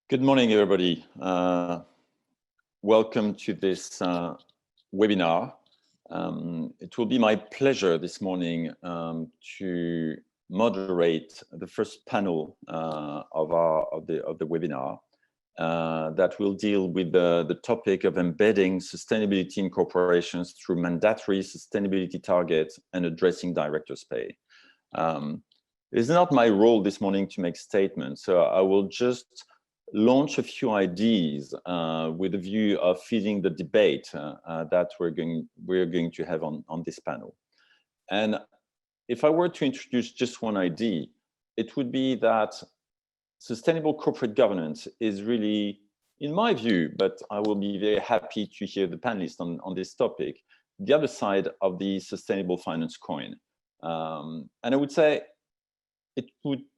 Good morning, everybody. Welcome to this webinar. It will be my pleasure this morning to moderate the first panel of the webinar that will deal with the topic of embedding sustainability in corporations through mandatory sustainability targets and addressing directors' pay. It's not my role this morning to make statements, so I will just launch a few ideas with a view of feeding the debate that we're going to have on this panel. And if I were to introduce just one idea, it would be that sustainable corporate governance is really, in my view, but I will be very happy to hear the panelists on this topic, the other side of the sustainable finance coin. And I would say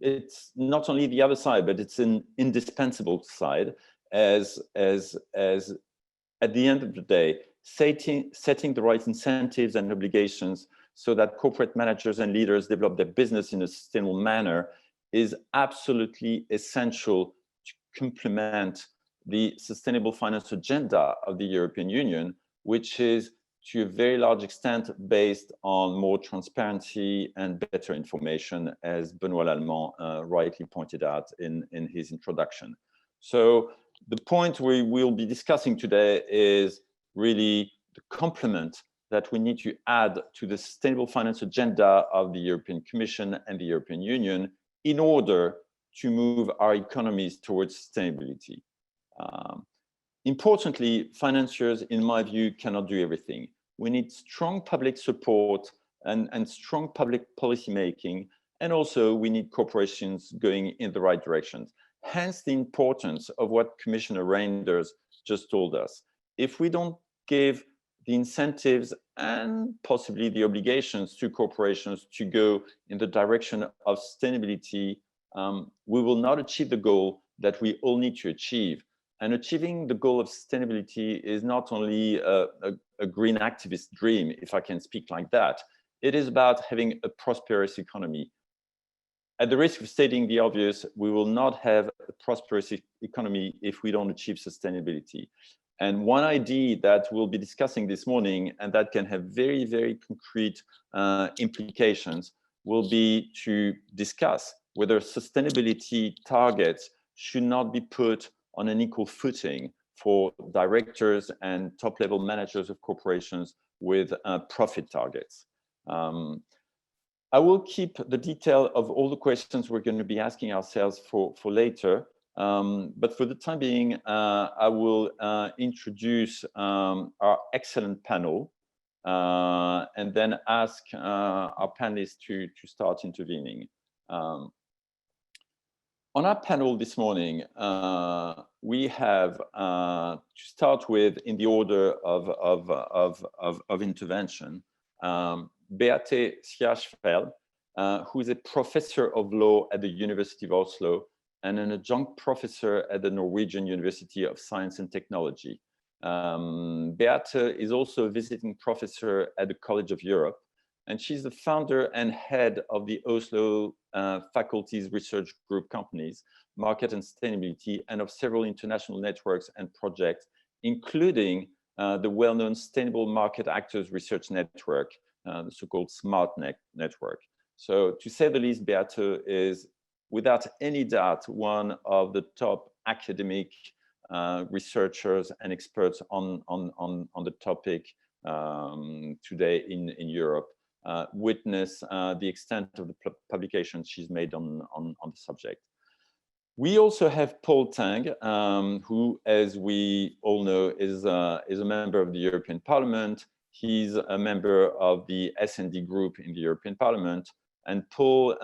it's not only the other side, but it's an indispensable side, as at the end of the day, setting the right incentives and obligations so that corporate managers and leaders develop their business in a sustainable manner is absolutely essential to complement the sustainable finance agenda of the European Union, which is to a very large extent based on more transparency and better information, as Benoît Lallemand rightly pointed out in his introduction. So the point we will be discussing today is really the complement that we need to add to the sustainable finance agenda of the European Commission and the European Union in order to move our economies towards sustainability. Importantly, financiers, in my view, cannot do everything. We need strong public support and strong public policy making, and also we need corporations going in the right directions. Hence the importance of what Commissioner Reinders just told us. If we don't give the incentives and possibly the obligations to corporations to go in the direction of sustainability, we will not achieve the goal that we all need to achieve. And achieving the goal of sustainability is not only a green activist dream, if I can speak like that. It is about having a prosperous economy. At the risk of stating the obvious, we will not have a prosperous economy if we don't achieve sustainability. And one idea that we'll be discussing this morning, and that can have very, very concrete implications, will be to discuss whether sustainability targets should not be put on an equal footing for directors and top-level managers of corporations with profit targets. I will keep the detail of all the questions we're going to be asking ourselves for later, but for the time being, I will introduce our excellent panel and then ask our panelists to start intervening. On our panel this morning, we have to start with, in the order of intervention, Beate Sjåfjell, who is a professor of law at the University of Oslo and an adjunct professor at the Norwegian University of Science and Technology. Beate is also a visiting professor at the College of Europe, and she's the founder and head of the Oslo faculty's research group companies, Market and Sustainability, and of several international networks and projects, including the well-known Sustainable Market Actors Research Network, the so-called SMART network. So to say the least, Beate is, without any doubt, one of the top academic researchers and experts on the topic today in Europe. Witness the extent of the publications she's made on the subject. We also have Paul Tang, who, as we all know, is a member of the European Parliament. He's a member of the S&D group in the European Parliament, and Paul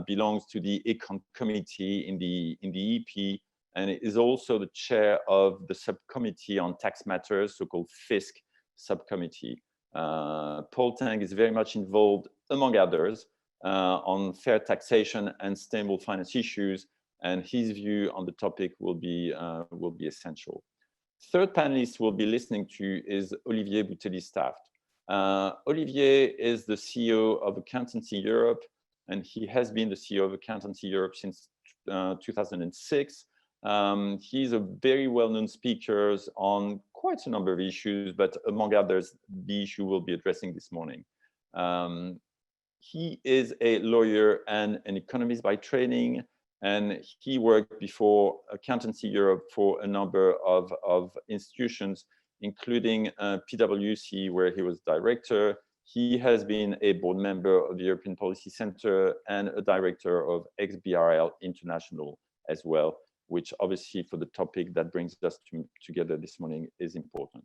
belongs to the Econ committee in the EP, and is also the chair of the subcommittee on tax matters, so-called FISC subcommittee. Paul Tang is very much involved, among others, on fair taxation and sustainable finance issues, and his view on the topic will be essential. Third panelist we'll be listening to is Olivier Boutellis-Taft. Olivier is the CEO of Accountancy Europe, and he has been the CEO of Accountancy Europe since 2006. He's a very well-known speaker on quite a number of issues, but among others, the issue we'll be addressing this morning. He is a lawyer and an economist by training, and he worked before Accountancy Europe for a number of institutions, including PwC, where he was director. He has been a board member of the European Policy Center and a director of XBRL International as well, which obviously for the topic that brings us together this morning is important.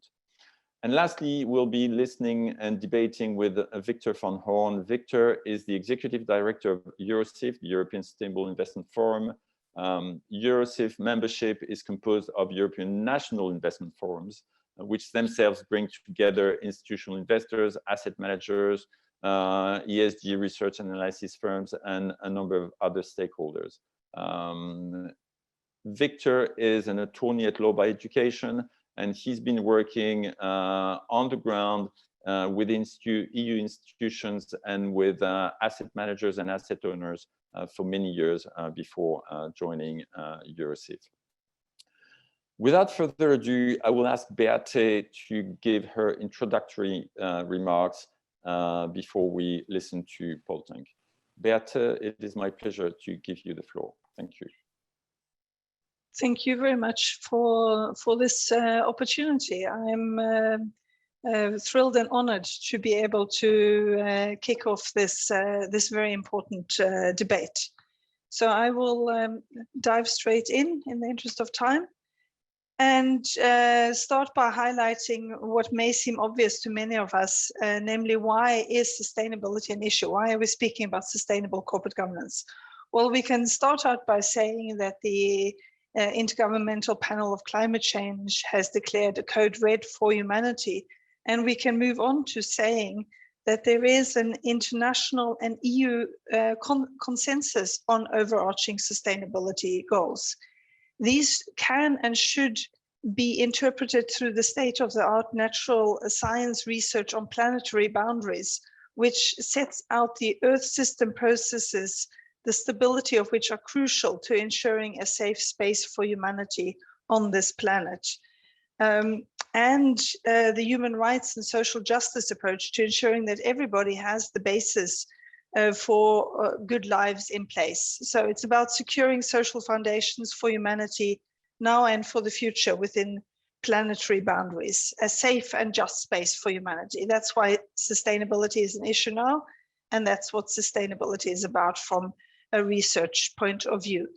And lastly, we'll be listening and debating with Victor van Hoorn. Victor is the executive director of Eurosif, the European Sustainable Investment Forum. Eurosif membership is composed of European national investment forums, which themselves bring together institutional investors, asset managers, ESG research and analysis firms, and a number of other stakeholders. Victor is an attorney at law by education, and he's been working on the ground with EU institutions and with asset managers and asset owners for many years before joining Eurosif. Without further ado, I will ask Beate to give her introductory remarks before we listen to Paul Tang. Beate, it is my pleasure to give you the floor. Thank you. Thank you very much for this opportunity. I'm thrilled and honored to be able to kick off this very important debate. So I will dive straight in the interest of time, and start by highlighting what may seem obvious to many of us, namely, why is sustainability an issue? Why are we speaking about sustainable corporate governance? Well, we can start out by saying that the Intergovernmental Panel of Climate Change has declared a code red for humanity, and we can move on to saying that there is an international and EU consensus on overarching sustainability goals. These can and should be interpreted through the state-of-the-art natural science research on planetary boundaries, which sets out the Earth system processes, the stability of which are crucial to ensuring a safe space for humanity on this planet. And the human rights and social justice approach to ensuring that everybody has the basis for good lives in place. So it's about securing social foundations for humanity now and for the future within planetary boundaries, a safe and just space for humanity. That's why sustainability is an issue now, and that's what sustainability is about from a research point of view.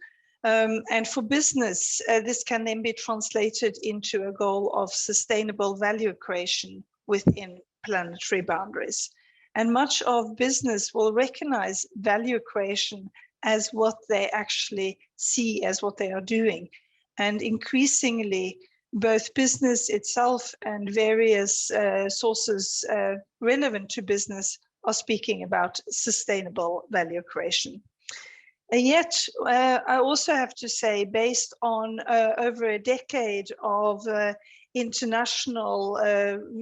And for business, this can then be translated into a goal of sustainable value creation within planetary boundaries. And much of business will recognize value creation as what they actually see as what they are doing. And increasingly, both business itself and various sources relevant to business are speaking about sustainable value creation. And yet, I also have to say, based on over a decade of international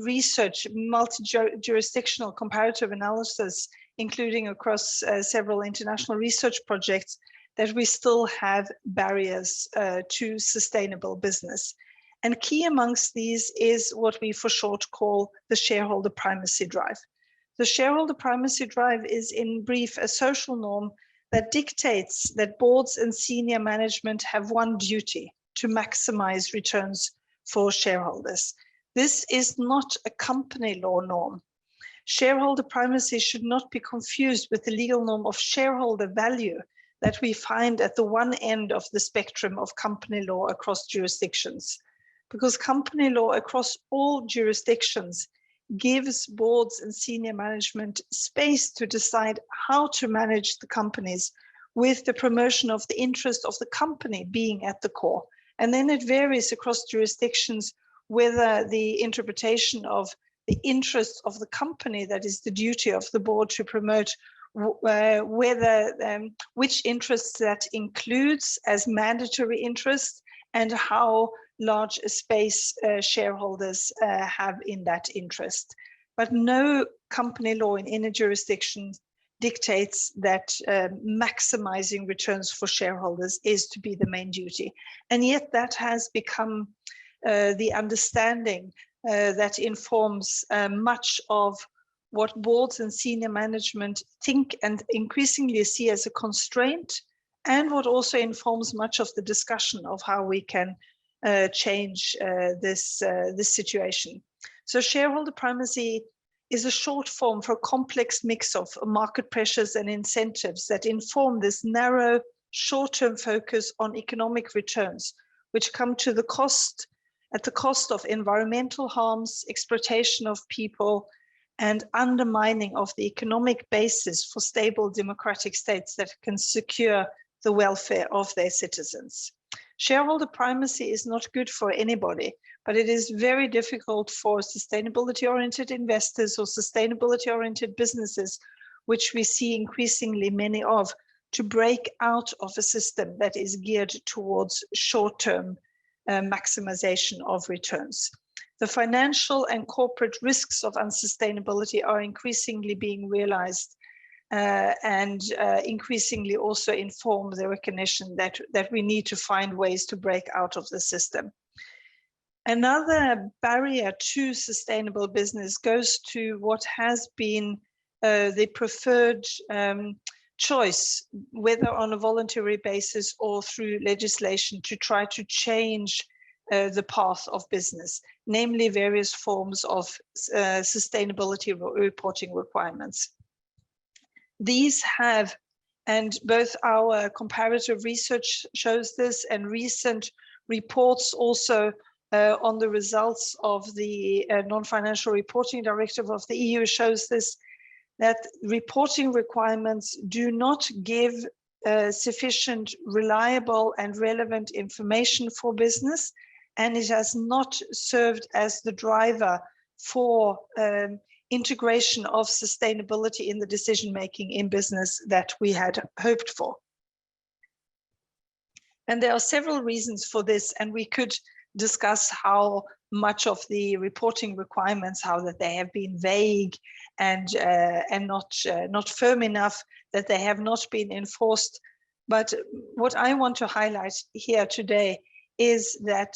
research, multi-jurisdictional comparative analysis, including across several international research projects, that we still have barriers to sustainable business. And key amongst these is what we for short call the shareholder primacy drive. The shareholder primacy drive is, in brief, a social norm that dictates that boards and senior management have one duty: to maximize returns for shareholders. This is not a company law norm. Shareholder primacy should not be confused with the legal norm of shareholder value that we find at the one end of the spectrum of company law across jurisdictions. Because company law across all jurisdictions gives boards and senior management space to decide how to manage the companies, with the promotion of the interest of the company being at the core. And then it varies across jurisdictions whether the interpretation of the interest of the company, that is the duty of the board to promote, which interests that includes as mandatory interests, and how large a space shareholders have in that interest. But no company law in any jurisdiction dictates that maximizing returns for shareholders is to be the main duty. And yet that has become the understanding that informs much of what boards and senior management think and increasingly see as a constraint, and what also informs much of the discussion of how we can change this situation. So shareholder primacy is a short form for a complex mix of market pressures and incentives that inform this narrow, short-term focus on economic returns, which come to the cost, at the cost of environmental harms, exploitation of people, and undermining of the economic basis for stable democratic states that can secure the welfare of their citizens. Shareholder primacy is not good for anybody, but it is very difficult for sustainability-oriented investors or sustainability-oriented businesses, which we see increasingly many of, to break out of a system that is geared towards short-term maximization of returns. The financial and corporate risks of unsustainability are increasingly being realized and increasingly also inform the recognition that we need to find ways to break out of the system. Another barrier to sustainable business goes to what has been the preferred choice, whether on a voluntary basis or through legislation, to try to change the path of business, namely various forms of sustainability reporting requirements. These have, and both our comparative research shows this, and recent reports also on the results of the non-financial reporting directive of the EU shows this, that reporting requirements do not give sufficient reliable and relevant information for business, and it has not served as the driver for integration of sustainability in the decision-making in business that we had hoped for. And there are several reasons for this, and we could discuss how much of the reporting requirements, how that they have been vague and not firm enough, that they have not been enforced. But what I want to highlight here today is that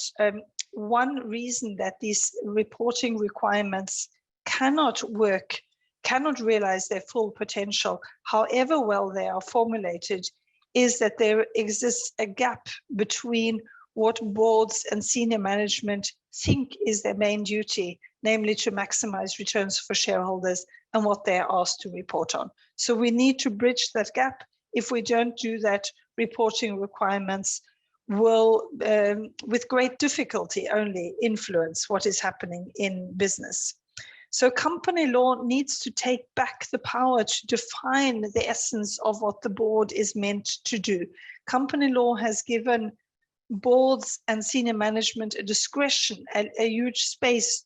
one reason that these reporting requirements cannot work, cannot realize their full potential, however well they are formulated, is that there exists a gap between what boards and senior management think is their main duty, namely to maximize returns for shareholders, and what they are asked to report on. So we need to bridge that gap. If we don't do that, reporting requirements will, with great difficulty, only influence what is happening in business. So company law needs to take back the power to define the essence of what the board is meant to do. Company law has given boards and senior management a discretion and a huge space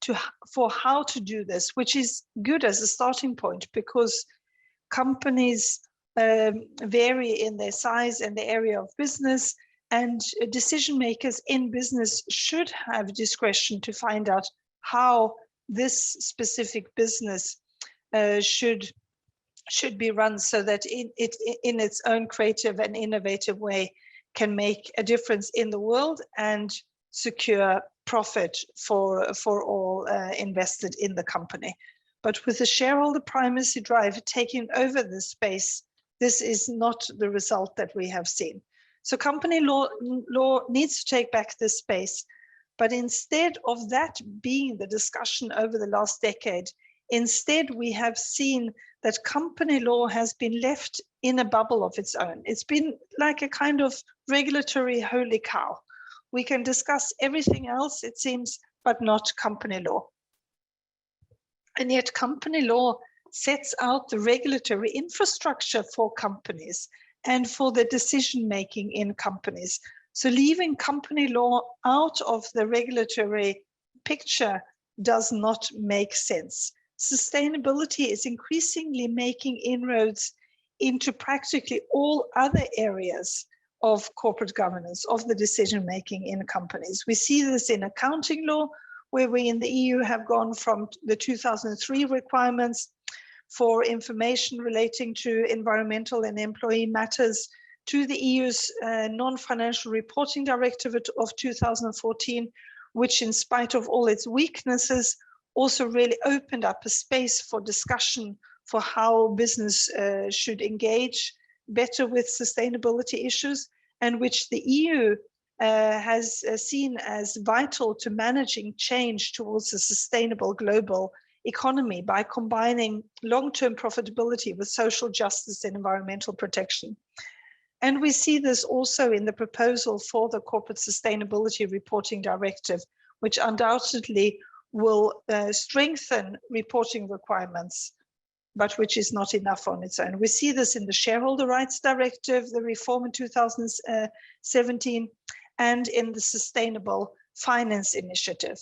for how to do this, which is good as a starting point, because companies vary in their size and the area of business, and decision makers in business should have discretion to find out how this specific business should be run, so that in its own creative and innovative way can make a difference in the world and secure profit for all invested in the company. But with the shareholder primacy drive taking over this space, this is not the result that we have seen. So company law needs to take back this space. But instead of that being the discussion over the last decade, instead we have seen that company law has been left in a bubble of its own. It's been like a kind of regulatory holy cow. We can discuss everything else, it seems, but not company law. And yet company law sets out the regulatory infrastructure for companies and for the decision-making in companies. So leaving company law out of the regulatory picture does not make sense. Sustainability is increasingly making inroads into practically all other areas of corporate governance, of the decision-making in companies. We see this in accounting law, where we in the EU have gone from the 2003 requirements, for information relating to environmental and employee matters, to the EU's non-financial reporting directive of 2014, which in spite of all its weaknesses, also really opened up a space for discussion for how business should engage better with sustainability issues, and which the EU has seen as vital to managing change towards a sustainable global economy by combining long-term profitability with social justice and environmental protection. And we see this also in the proposal for the Corporate Sustainability Reporting Directive, which undoubtedly will strengthen reporting requirements, but which is not enough on its own. We see this in the Shareholder Rights Directive, the reform in 2017, and in the Sustainable Finance Initiative,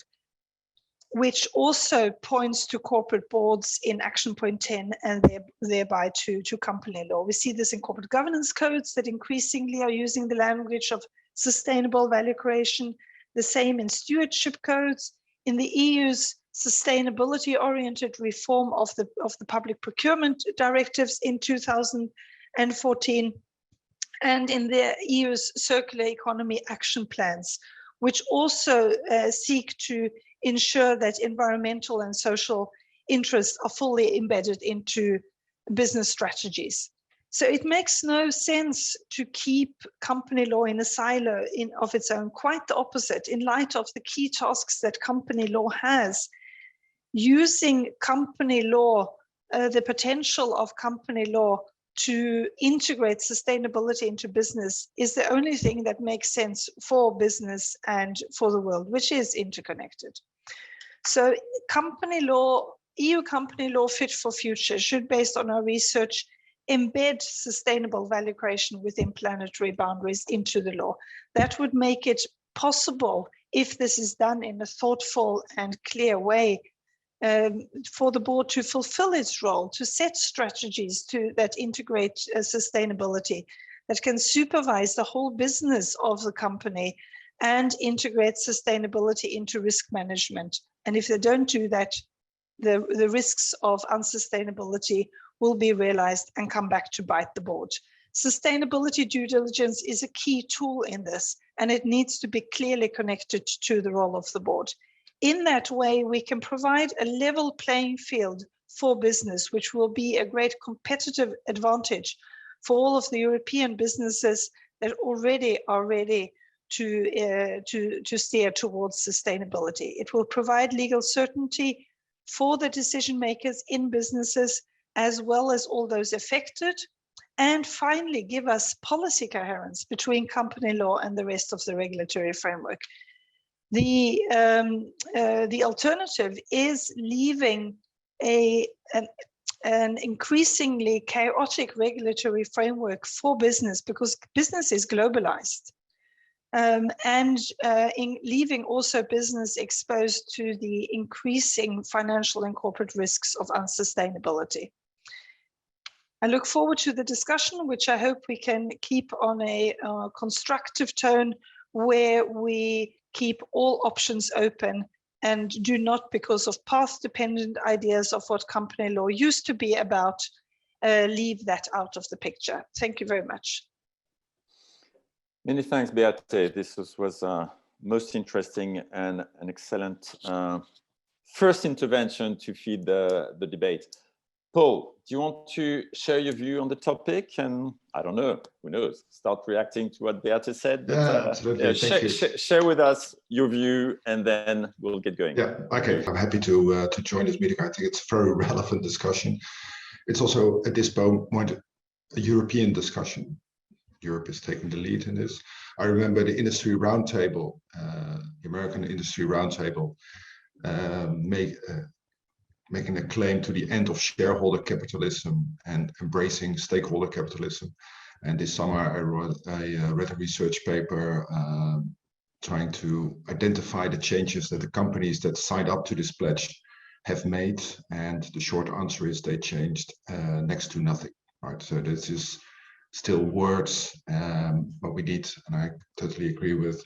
which also points to corporate boards in Action Point 10 and thereby to company law. We see this in corporate governance codes that increasingly are using the language of sustainable value creation, the same in stewardship codes, in the EU's sustainability-oriented reform of the public procurement directives in 2014, and in the EU's circular economy action plans, which also seek to ensure that environmental and social interests are fully embedded into business strategies. So it makes no sense to keep company law in a silo of its own, quite the opposite, in light of the key tasks that company law has. Using company law, the potential of company law to integrate sustainability into business is the only thing that makes sense for business and for the world, which is interconnected. So company law, EU company law fit for future should, based on our research, embed sustainable value creation within planetary boundaries into the law. That would make it possible, if this is done in a thoughtful and clear way, for the board to fulfill its role, to set strategies that integrate sustainability, that can supervise the whole business of the company and integrate sustainability into risk management. And if they don't do that, the risks of unsustainability will be realized and come back to bite the board. Sustainability due diligence is a key tool in this, and it needs to be clearly connected to the role of the board. In that way, we can provide a level playing field for business, which will be a great competitive advantage for all of the European businesses that already are ready to steer towards sustainability. It will provide legal certainty for the decision makers in businesses, as well as all those affected, and finally give us policy coherence between company law and the rest of the regulatory framework. The alternative is leaving an increasingly chaotic regulatory framework for business, because business is globalized, and in leaving also business exposed to the increasing financial and corporate risks of unsustainability. I look forward to the discussion, which I hope we can keep on a constructive tone, where we keep all options open and do not, because of path-dependent ideas of what company law used to be about, leave that out of the picture. Thank you very much. Many thanks, Beate. This was most interesting and an excellent first intervention to feed the debate. Paul, do you want to share your view on the topic? And I don't know, who knows, start reacting to what Beate said. Yeah, absolutely. Thank you. Share with us your view, and then we'll get going. Yeah, okay. I'm happy to join this meeting. I think it's a very relevant discussion. It's also, at this point, a European discussion. Europe is taking the lead in this. I remember the industry roundtable, the American industry roundtable, making a claim to the end of shareholder capitalism and embracing stakeholder capitalism. And this summer I read a research paper trying to identify the changes that the companies that signed up to this pledge have made. And the short answer is they changed next to nothing, right? So this is still words, but we need, and I totally agree with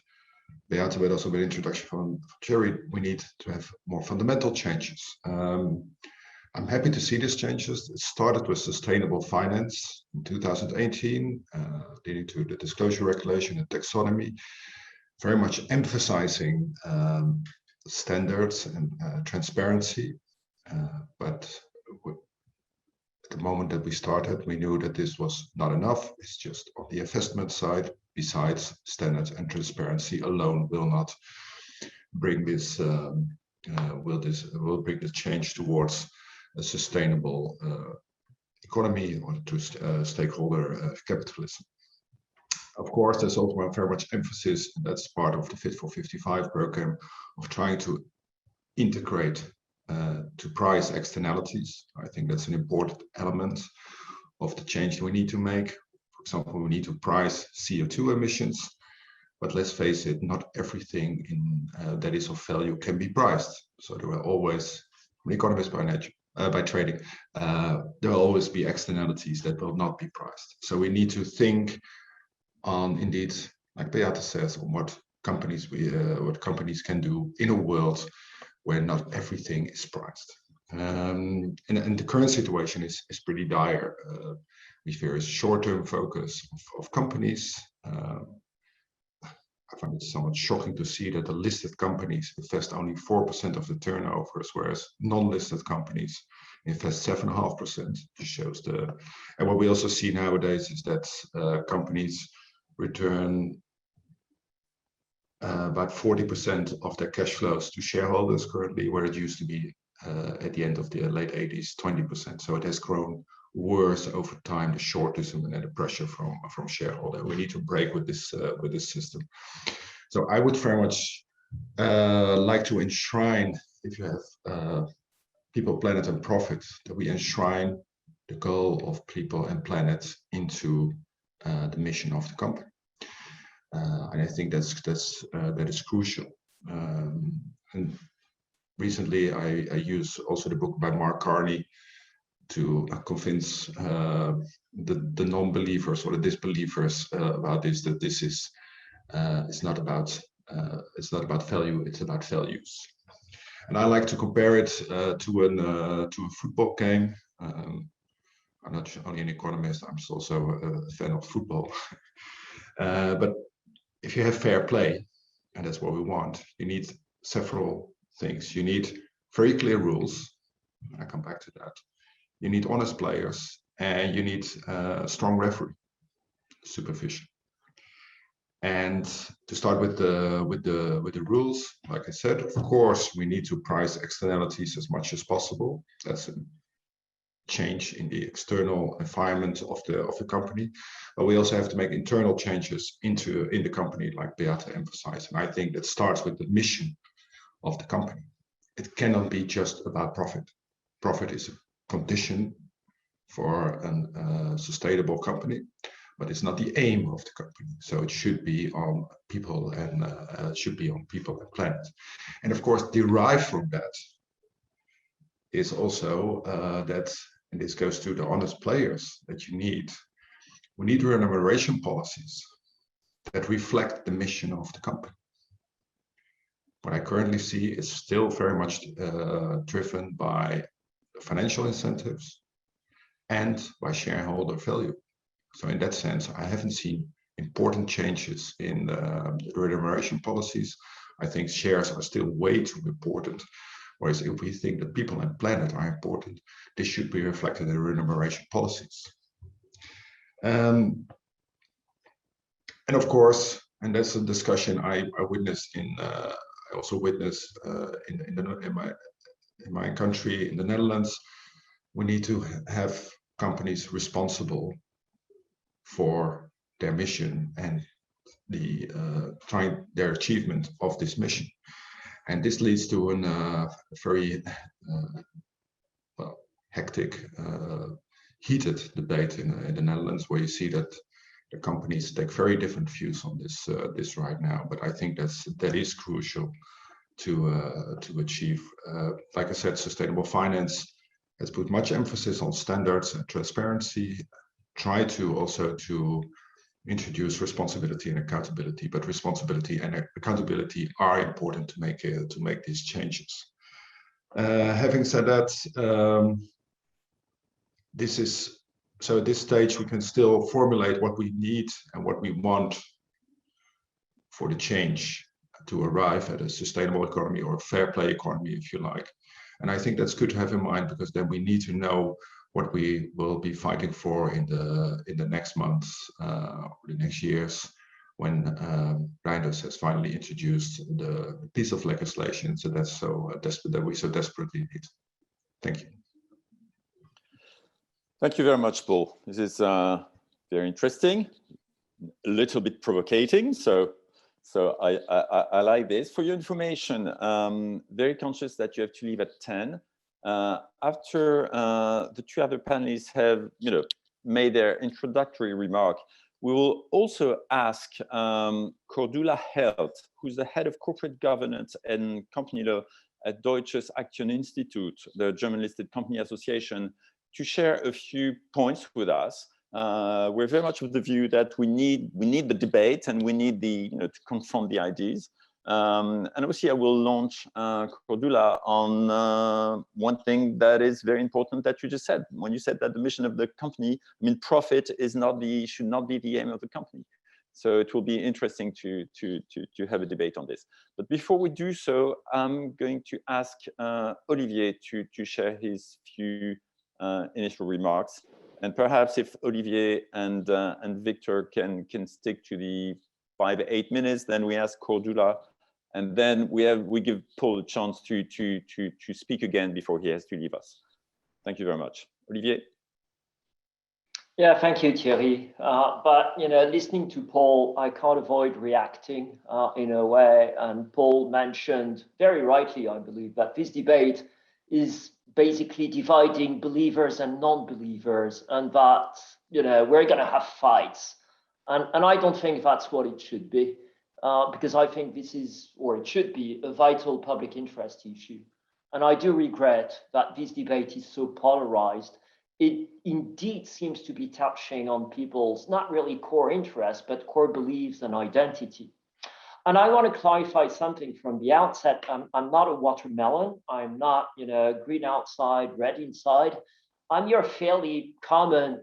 Beate, but also with the introduction from Thierry, we need to have more fundamental changes. I'm happy to see these changes. It started with sustainable finance in 2018, leading to the disclosure regulation and taxonomy, very much emphasizing standards and transparency. But at the moment that we started, we knew that this was not enough. It's just on the investment side. Besides, standards and transparency alone will not bring this will bring the change towards a sustainable economy or to stakeholder capitalism. Of course, there's also very much emphasis, and that's part of the Fit for 55 program, of trying to integrate to price externalities. I think that's an important element of the change we need to make. For example, we need to price CO2 emissions, but let's face it, not everything that is of value can be priced. So there will always, I'm an economist by nature, by trading, there will always be externalities that will not be priced. So we need to think on, indeed, like Beate says, on what companies can do in a world where not everything is priced. And the current situation is pretty dire. We fear a short-term focus of companies. I find it somewhat shocking to see that the listed companies invest only 4% of the turnovers, whereas non-listed companies invest 7.5%. Just shows the. And what we also see nowadays is that companies return about 40% of their cash flows to shareholders currently, where it used to be at the end of the late 80s, 20%. So it has grown worse over time, the shortism and the pressure from shareholder. We need to break with this system. So I would very much like to enshrine, if you have people, planet, and profit, that we enshrine the goal of people and planet into the mission of the company. And I think that is crucial. And recently, I use also the book by Mark Carney to convince the non-believers or the disbelievers about this, that this is it's not about value, it's about values. And I like to compare it to a football game. I'm not only an economist, I'm also a fan of football. But if you have fair play, and that's what we want, you need several things. You need very clear rules. I come back to that. You need honest players, and you need a strong referee supervision. And to start with the rules, like I said, of course, we need to price externalities as much as possible. That's a change in the external environment of the company, but we also have to make internal changes in the company, like Beate emphasized. And I think that starts with the mission of the company. It cannot be just about profit. Profit is a condition for a sustainable company, but it's not the aim of the company. So it should be on people and planet. And of course, derived from that is also that, and this goes to the honest players that you need. We need remuneration policies that reflect the mission of the company. What I currently see is still very much driven by financial incentives and by shareholder value. So in that sense, I haven't seen important changes in the remuneration policies. I think shares are still way too important. Whereas if we think that people and planet are important, this should be reflected in remuneration policies. And of course, and that's a discussion I witnessed I also witnessed in my country, in the Netherlands. We need to have companies responsible for their mission and their achievement of this mission. And this leads to a very hectic, heated debate in the Netherlands, where you see that the companies take very different views on this right now. But I think that is crucial to achieve. Like I said, sustainable finance has put much emphasis on standards and transparency. Try to also introduce responsibility and accountability, but responsibility and accountability are important to make these changes. Having said that, at this stage we can still formulate what we need and what we want for the change to arrive at a sustainable economy or a fair play economy, if you like. And I think that's good to have in mind, because then we need to know what we will be fighting for in the next months or the next years, when Reinders has finally introduced the piece of legislation that we so desperately need. Thank you. Thank you very much, Paul. This is very interesting, a little bit provocating. So I like this. For your information, very conscious that you have to leave at 10. After the two other panelists have, made their introductory remark, we will also ask Cordula Held, who's the head of corporate governance and company law at Deutsches Aktieninstitut, the German-listed company association, to share a few points with us. We're very much of the view that we need the debate, and we need to confront the ideas. And obviously, I will launch Cordula on one thing that is very important that you just said. When you said that the mission of the company, profit should not be the aim of the company. So it will be interesting to have a debate on this. But before we do so, I'm going to ask Olivier to share his few initial remarks. And perhaps if Olivier and Victor can stick to the 5-8 minutes, then we ask Cordula, and then we give Paul a chance to speak again before he has to leave us. Thank you very much, Olivier. Yeah, thank you, Thierry. But listening to Paul, I can't avoid reacting in a way. And Paul mentioned very rightly, I believe, that this debate is basically dividing believers and non-believers, and that we're going to have fights, and I don't think that's what it should be, because I think this is, or it should be, a vital public interest issue. And I do regret that this debate is so polarized. It indeed seems to be touching on people's not really core interests, but core beliefs and identity. And I want to clarify something from the outset. I'm not a watermelon. I'm not, green outside, red inside. I'm your fairly common,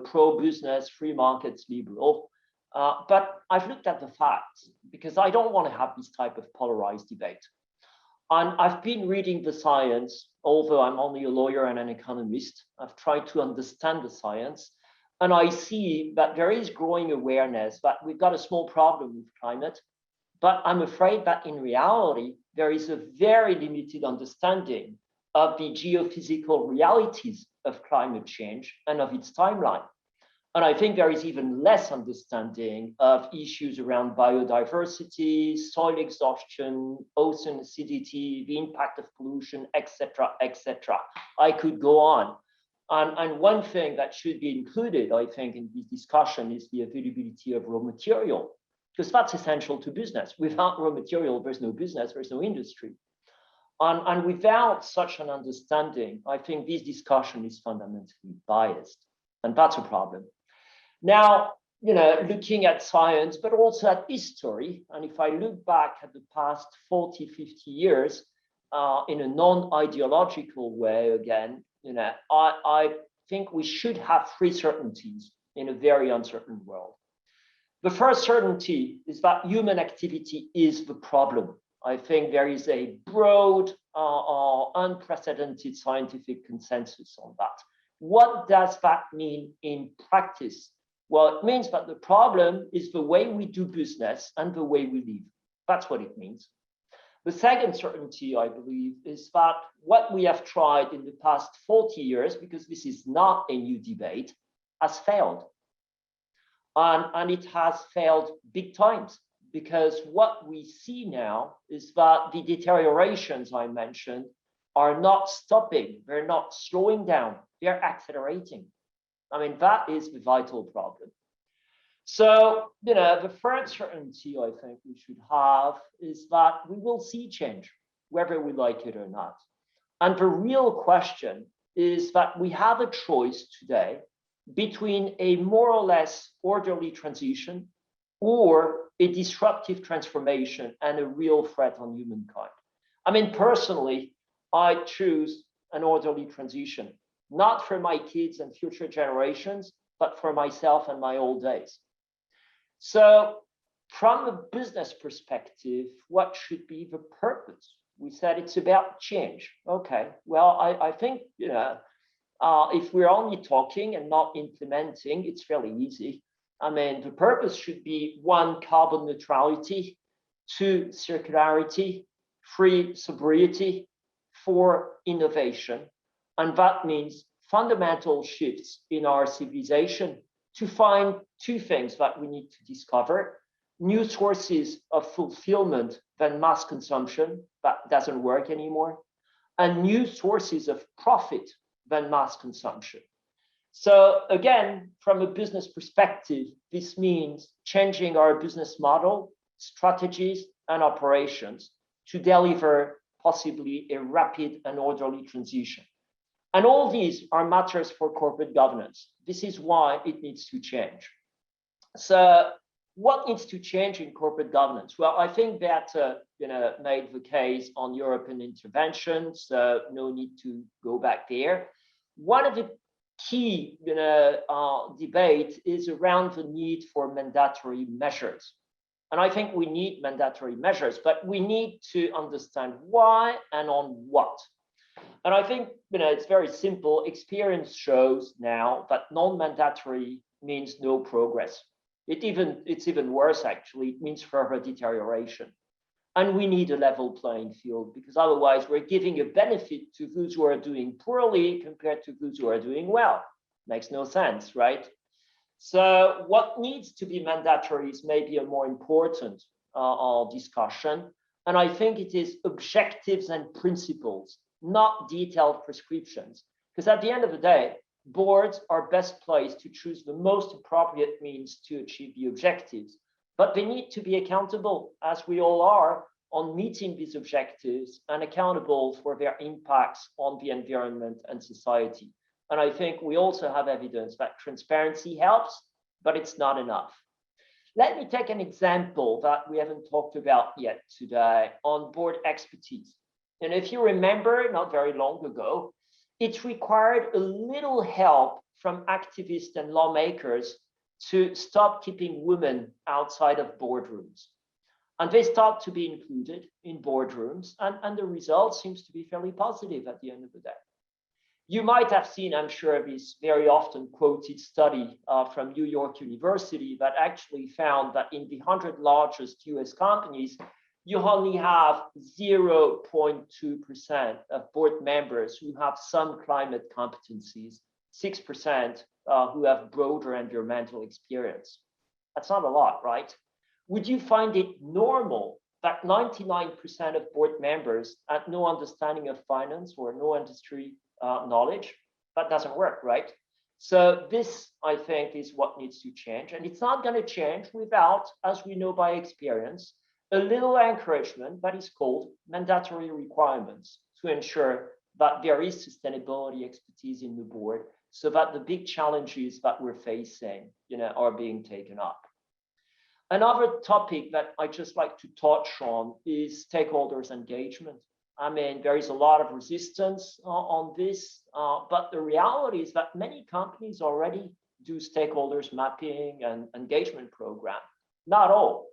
pro-business, free markets liberal. But I've looked at the facts, because I don't want to have this type of polarized debate. And I've been reading the science, although I'm only a lawyer and an economist. I've tried to understand the science. And I see that there is growing awareness that we've got a small problem with climate. But I'm afraid that in reality, there is a very limited understanding of the geophysical realities of climate change and of its timeline. And I think there is even less understanding of issues around biodiversity, soil exhaustion, ocean acidity, the impact of pollution, etc., etc. I could go on. And one thing that should be included, I think, in this discussion is the availability of raw material, because that's essential to business. Without raw material, there's no business, there's no industry. And without such an understanding, I think this discussion is fundamentally biased, and that's a problem. Now, looking at science, but also at history, and if I look back at the past 40, 50 years, in a non-ideological way again, I think we should have three certainties in a very uncertain world. The first certainty is that human activity is the problem. I think there is a broad, unprecedented scientific consensus on that. What does that mean in practice? Well, it means that the problem is the way we do business and the way we live. That's what it means. The second certainty, I believe, is that what we have tried in the past 40 years, because this is not a new debate, has failed. And it has failed big times, because what we see now is that the deteriorations I mentioned are not stopping, they're not slowing down, they're accelerating. I mean, that is the vital problem. So, the third certainty I think we should have is that we will see change, whether we like it or not. And the real question is that we have a choice today between a more or less orderly transition or a disruptive transformation and a real threat on humankind. I mean, personally, I choose an orderly transition, not for my kids and future generations, but for myself and my old days. So from a business perspective, what should be the purpose? We said it's about change. Okay, well, I think, if we're only talking and not implementing, it's fairly easy. I mean, the purpose should be 1, carbon neutrality, 2, circularity, 3, sobriety, 4, innovation. And that means fundamental shifts in our civilization to find 2 things that we need to discover: new sources of fulfillment than mass consumption, that doesn't work anymore, and new sources of profit than mass consumption. So again, from a business perspective, this means changing our business model, strategies, and operations to deliver possibly a rapid and orderly transition. And all these are matters for corporate governance. This is why it needs to change. So what needs to change in corporate governance? Well, I think that made the case on European intervention, so no need to go back there. One of the key debate is around the need for mandatory measures. And I think we need mandatory measures, but we need to understand why and on what. And I think it's very simple. Experience shows now that non-mandatory means no progress. It's even worse, actually. It means further deterioration. And we need a level playing field, because otherwise we're giving a benefit to those who are doing poorly compared to those who are doing well. Makes no sense, right? So what needs to be mandatory is maybe a more important discussion. And I think it is objectives and principles, not detailed prescriptions. Because at the end of the day, boards are best placed to choose the most appropriate means to achieve the objectives. But they need to be accountable, as we all are, on meeting these objectives and accountable for their impacts on the environment and society. And I think we also have evidence that transparency helps, but it's not enough. Let me take an example that we haven't talked about yet today on board expertise. And if you remember, not very long ago, it required a little help from activists and lawmakers to stop keeping women outside of boardrooms. And they start to be included in boardrooms, and the result seems to be fairly positive at the end of the day. You might have seen, I'm sure, this very often quoted study from New York University that actually found that in the 100 largest US companies, you only have 0.2% of board members who have some climate competencies, 6% who have broader environmental experience. That's not a lot, right? Would you find it normal that 99% of board members had no understanding of finance or no industry knowledge? That doesn't work, right? So this, I think, is what needs to change. And it's not going to change without, as we know by experience, a little encouragement that is called mandatory requirements to ensure that there is sustainability expertise in the board, so that the big challenges that we're facing, are being taken up. Another topic that I just like to touch on is stakeholders engagement. I mean, there is a lot of resistance on this, but the reality is that many companies already do stakeholders mapping and engagement program, not all.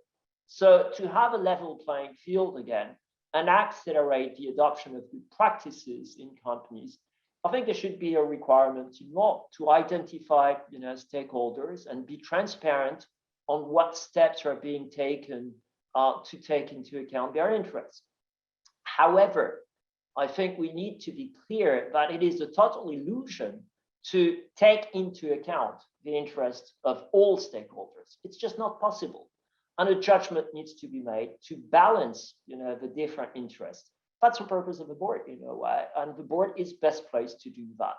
So to have a level playing field again and accelerate the adoption of good practices in companies, I think there should be a requirement in law to identify stakeholders and be transparent on what steps are being taken to take into account their interests. However, I think we need to be clear that it is a total illusion to take into account the interest of all stakeholders. It's just not possible. And a judgment needs to be made to balance, the different interests. That's the purpose of the board, in a way, and the board is best placed to do that.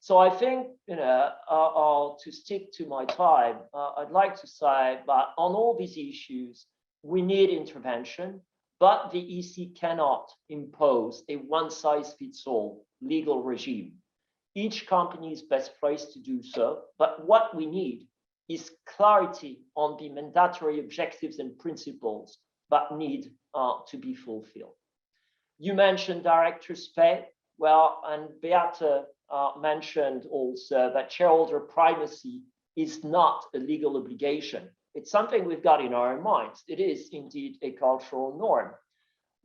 So I think, to stick to my time, I'd like to say that on all these issues, we need intervention, but the EC cannot impose a one-size-fits-all legal regime. Each company is best placed to do so, but what we need is clarity on the mandatory objectives and principles that need to be fulfilled. You mentioned director's pay. Well, and Beate mentioned also that shareholder primacy is not a legal obligation. It's something we've got in our minds. It is indeed a cultural norm.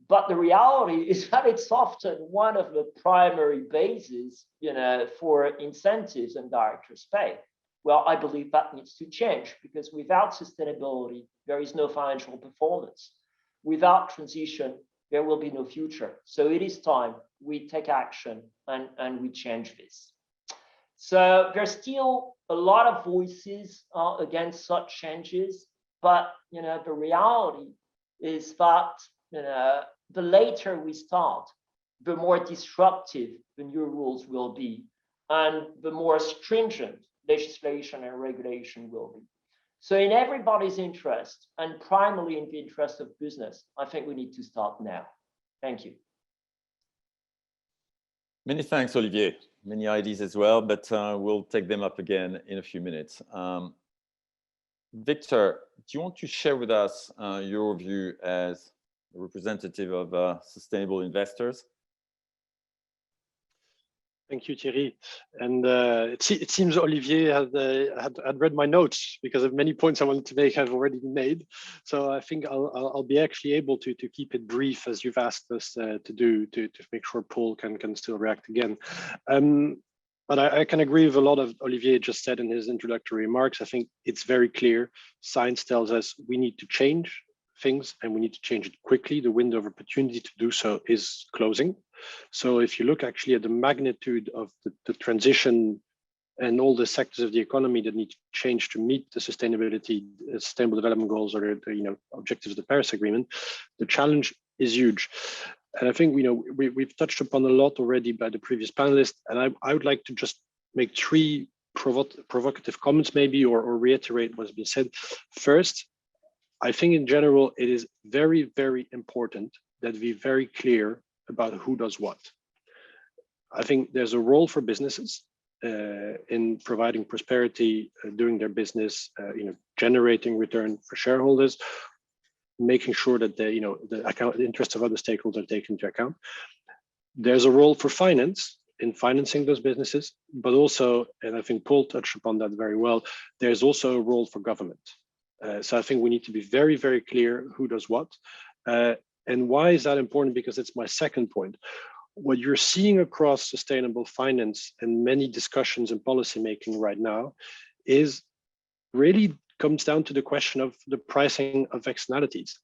But the reality is that it's often one of the primary bases, for incentives and director's pay. Well, I believe that needs to change, because without sustainability, there is no financial performance. Without transition, there will be no future. So it is time we take action and we change this. So there's still a lot of voices against such changes, but the reality is that the later we start, the more disruptive the new rules will be, and the more stringent legislation and regulation will be. So in everybody's interest, and primarily in the interest of business, I think we need to start now. Thank you. Many thanks, Olivier. Many ideas as well, but we'll take them up again in a few minutes. Victor, do you want to share with us your view as a representative of sustainable investors? Thank you, Thierry. And it seems Olivier had read my notes, because of many points I wanted to make have already been made. So I think I'll be actually able to keep it brief, as you've asked us to do, to make sure Paul can still react again. But I can agree with a lot of Olivier just said in his introductory remarks. I think it's very clear. Science tells us we need to change things, and we need to change it quickly. The window of opportunity to do so is closing. So if you look actually at the magnitude of the transition and all the sectors of the economy that need to change to meet the sustainable development goals, or the objectives of the Paris Agreement, the challenge is huge. And I think we've touched upon a lot already by the previous panelists, and I would like to just make three provocative comments maybe, or reiterate what's been said. First, I think in general it is very, very important that we be very clear about who does what. I think there's a role for businesses in providing prosperity, doing their business, generating return for shareholders, making sure that the interests of other stakeholders are taken into account. There's a role for finance in financing those businesses, but also, and I think Paul touched upon that very well, there's also a role for government. So I think we need to be very, very clear who does what. And why is that important? Because it's my second point. What you're seeing across sustainable finance and many discussions in policymaking right now is really comes down to the question of the pricing of externalities.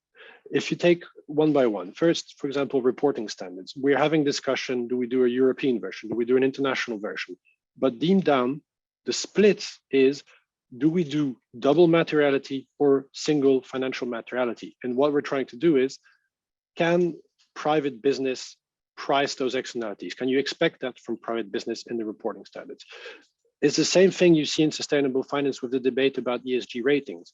If you take one by one, first, for example, reporting standards, we're having discussion, do we do a European version? Do we do an international version? But deep down, the split is, do we do double materiality or single financial materiality? And what we're trying to do is, can private business price those externalities? Can you expect that from private business in the reporting standards? It's the same thing you see in sustainable finance with the debate about ESG ratings.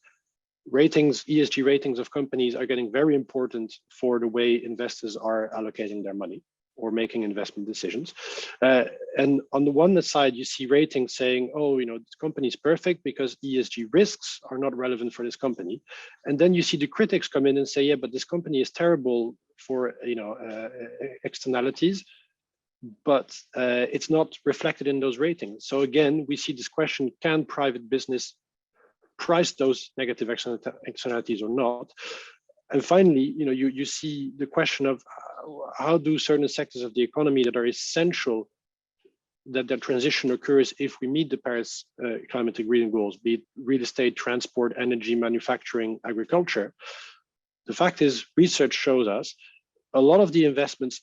ESG ratings of companies are getting very important for the way investors are allocating their money or making investment decisions. And on the one side, you see ratings saying, oh, this company is perfect because ESG risks are not relevant for this company. And then you see the critics come in and say, yeah, but this company is terrible for externalities, but it's not reflected in those ratings. So again, we see this question, can private business price those negative externalities or not? And finally, you see the question of how do certain sectors of the economy that are essential that their transition occurs if we meet the Paris climate agreement goals, be it real estate, transport, energy, manufacturing, agriculture. The fact is, research shows us a lot of the investments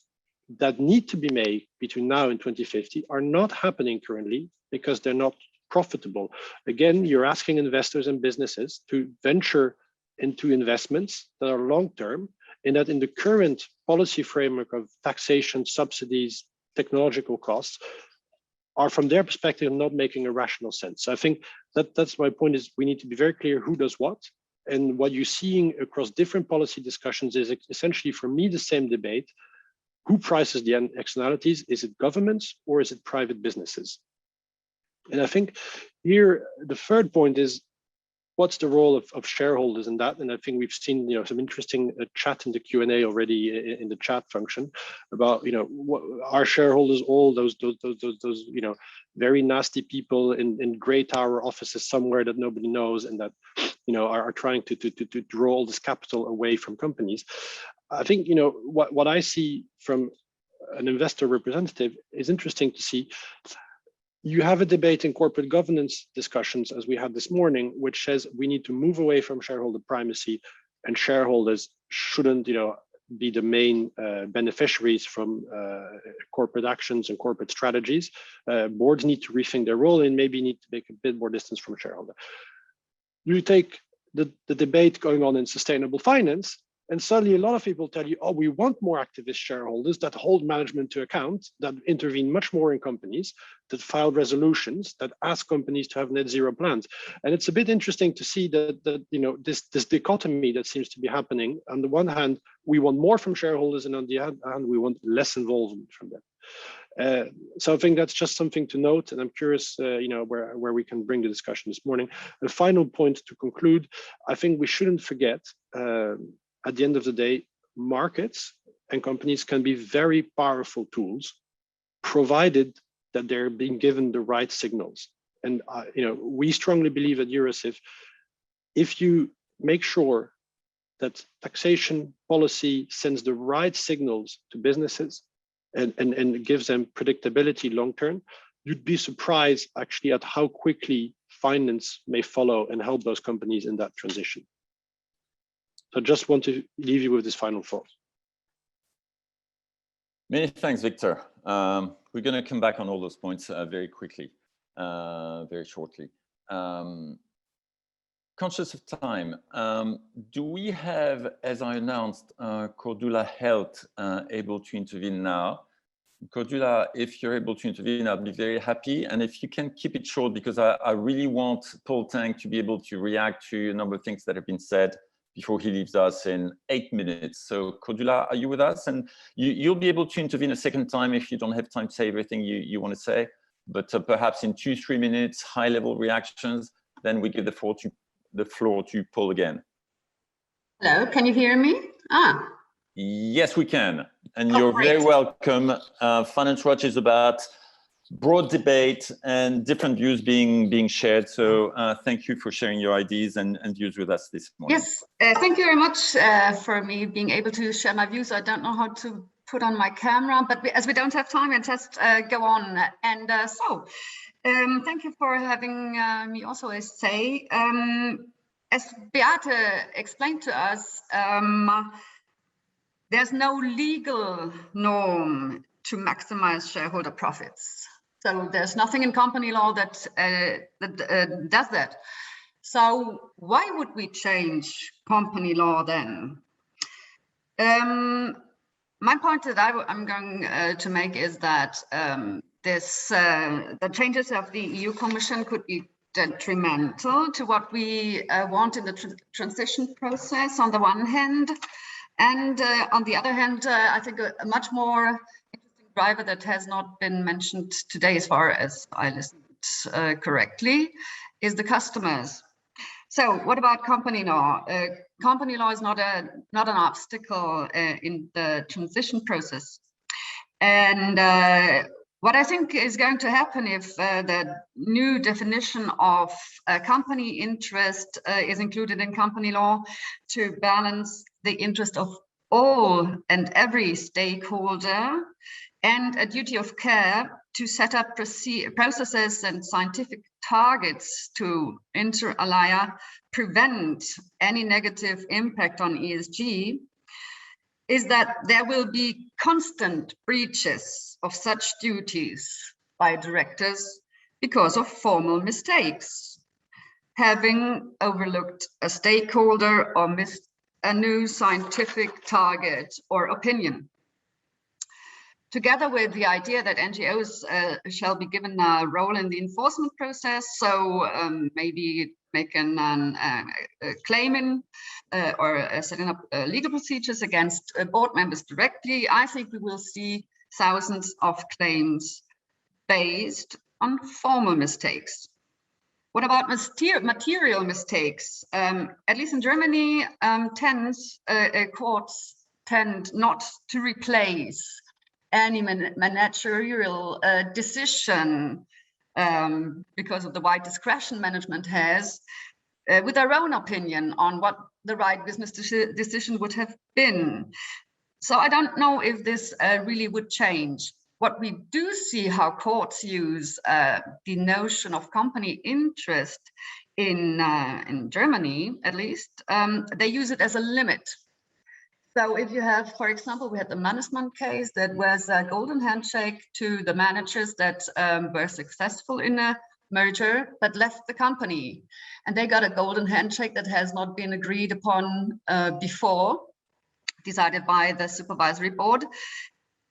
that need to be made between now and 2050 are not happening currently because they're not profitable. Again, you're asking investors and businesses to venture into investments that are long-term, in that in the current policy framework of taxation, subsidies, technological costs are, from their perspective, not making a rational sense. So I think that's my point, is we need to be very clear who does what. And what you're seeing across different policy discussions is essentially, for me, the same debate. Who prices the externalities? Is it governments or is it private businesses? And I think here, the third point is, what's the role of shareholders in that? And I think we've seen, some interesting chat in the Q&A already in the chat function about, what are shareholders, all those very nasty people in grey tower offices somewhere that nobody knows, and that are trying to draw all this capital away from companies. I think what I see from an investor representative is interesting to see. You have a debate in corporate governance discussions, as we had this morning, which says we need to move away from shareholder primacy, and shareholders shouldn't, be the main beneficiaries from corporate actions and corporate strategies. Boards need to rethink their role and maybe need to make a bit more distance from shareholder. You take the debate going on in sustainable finance, and suddenly a lot of people tell you, oh, we want more activist shareholders that hold management to account, that intervene much more in companies, that file resolutions, that ask companies to have net zero plans. And it's a bit interesting to see that this dichotomy that seems to be happening. On the one hand, we want more from shareholders, and on the other hand, we want less involvement from them. So I think that's just something to note, and I'm curious, where we can bring the discussion this morning. The final point to conclude, I think we shouldn't forget, at the end of the day, markets and companies can be very powerful tools, provided that they're being given the right signals. And we strongly believe at Eurosif, if you make sure that taxation policy sends the right signals to businesses and gives them predictability long term, you'd be surprised actually at how quickly finance may follow and help those companies in that transition. So just want to leave you with this final thought. Many thanks, Victor. We're going to come back on all those points very quickly, very shortly. Conscious of time, do we have, as I announced, Cordula Health able to intervene now? Cordula, if you're able to intervene, I'll be very happy. And if you can keep it short, because I really want Paul Tang to be able to react to a number of things that have been said before he leaves us in 8 minutes. So Cordula, are you with us? And you'll be able to intervene a second time if you don't have time to say everything you want to say, but perhaps in 2-3 minutes, high-level reactions, then we give the floor to Paul again. Hello, can you hear me? Yes, we can. And you're very welcome. Finance Watch is about broad debate and different views being shared. So thank you for sharing your ideas and views with us this morning. Yes, thank you very much for me being able to share my views. I don't know how to put on my camera, but as we don't have time, I'll just go on. And thank you for having me also say. As Beate explained to us, there's no legal norm to maximize shareholder profits. So there's nothing in company law that does that. So why would we change company law then? My point that I'm going to make is that the changes of the EU Commission could be detrimental to what we want in the transition process on the one hand, and on the other hand, I think a much more interesting driver that has not been mentioned today, as far as I listened correctly, is the customers. So what about company law? Company law is not an obstacle in the transition process. And what I think is going to happen if the new definition of company interest is included in company law to balance the interest of all and every stakeholder, and a duty of care to set up processes and scientific targets to inter alia prevent any negative impact on ESG, is that there will be constant breaches of such duties by directors because of formal mistakes, having overlooked a stakeholder or missed a new scientific target or opinion. Together with the idea that NGOs shall be given a role in the enforcement process, so maybe making a claiming or setting up legal procedures against board members directly, I think we will see thousands of claims based on formal mistakes. What about material mistakes? At least in Germany, courts tend not to replace any managerial decision because of the wide discretion management has with their own opinion on what the right business decision would have been. So I don't know if this really would change. What we do see how courts use the notion of company interest in Germany, at least, they use it as a limit. So if you have, for example, we had the management case that was a golden handshake to the managers that were successful in a merger but left the company. And they got a golden handshake that has not been agreed upon before, decided by the supervisory board.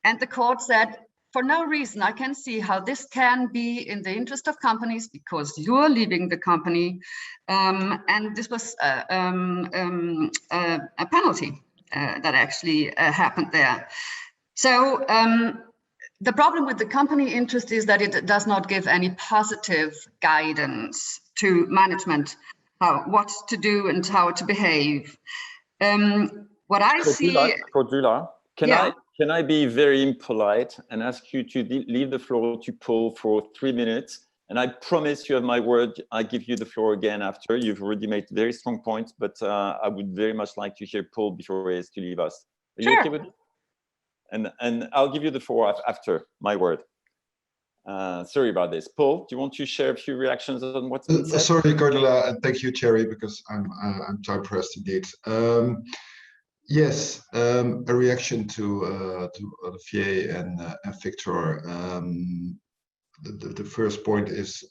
And the court said, for no reason, I can see how this can be in the interest of companies because you're leaving the company. And this was a penalty that actually happened there. So the problem with the company interest is that it does not give any positive guidance to management, what to do and how to behave. What I see... Cordula, can I be very impolite and ask you to leave the floor to Paul for 3 minutes? And I promise you have my word, I give you the floor again after. You've already made very strong points, but I would very much like to hear Paul before he has to leave us. Are you okay with it? And I'll give you the floor after, my word. Sorry about this. Paul, do you want to share a few reactions on what's been said? Sorry, Cordula, and thank you, Thierry, because I'm time pressed indeed. Yes, a reaction to Olivier and Victor. The first point is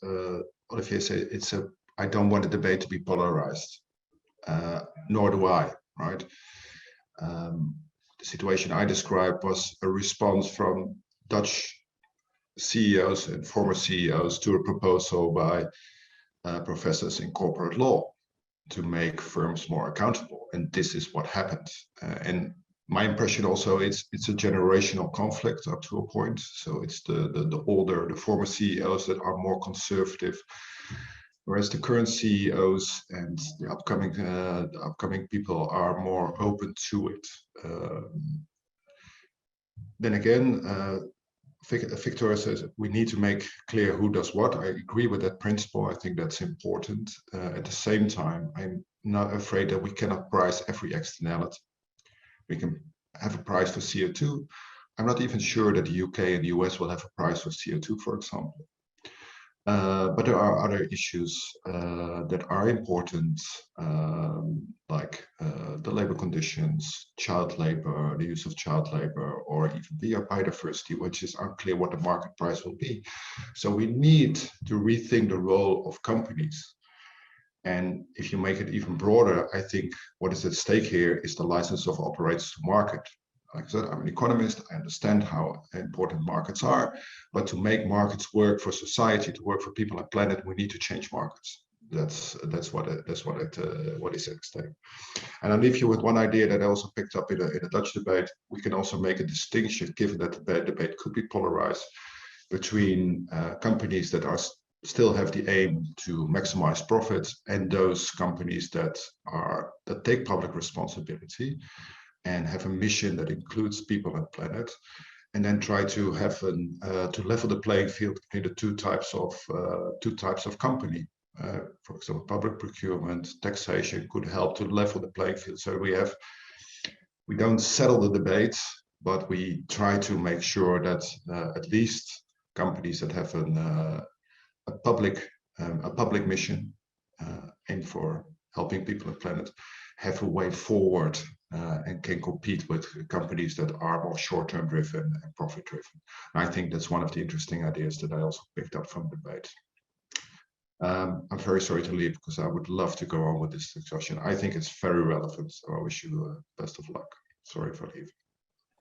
Olivier said I don't want the debate to be polarized, nor do I, right? The situation I described was a response from Dutch CEOs and former CEOs to a proposal by professors in corporate law to make firms more accountable, and this is what happened. And my impression also it's a generational conflict up to a point. So it's the former CEOs that are more conservative, whereas the current CEOs and the upcoming people are more open to it. Then again, Victor says we need to make clear who does what. I agree with that principle. I think that's important. At the same time, I'm not afraid that we cannot price every externality. We can have a price for CO2. I'm not even sure that the UK and the US will have a price for CO2, for example. But there are other issues that are important, like the labor conditions, child labor, the use of child labor, or even biodiversity, which is unclear what the market price will be. So we need to rethink the role of companies. And if you make it even broader, I think what is at stake here is the license of operators to market. Like I said, I'm an economist. I understand how important markets are, but to make markets work for society, to work for people and planet, we need to change markets. That's what is at stake. And I'll leave you with one idea that I also picked up in a Dutch debate. We can also make a distinction, given that the debate could be polarized, between companies that still have the aim to maximize profits and those companies that take public responsibility and have a mission that includes people and planet, and then try to have to level the playing field between the two types of company. For example, public procurement, taxation could help to level the playing field. So we don't settle the debate, but we try to make sure that at least companies that have a public mission aimed for helping people and planet have a way forward and can compete with companies that are more short-term driven and profit driven. And I think that's one of the interesting ideas that I also picked up from the debate. I'm very sorry to leave because I would love to go on with this discussion. I think it's very relevant, so I wish you best of luck. Sorry for leaving.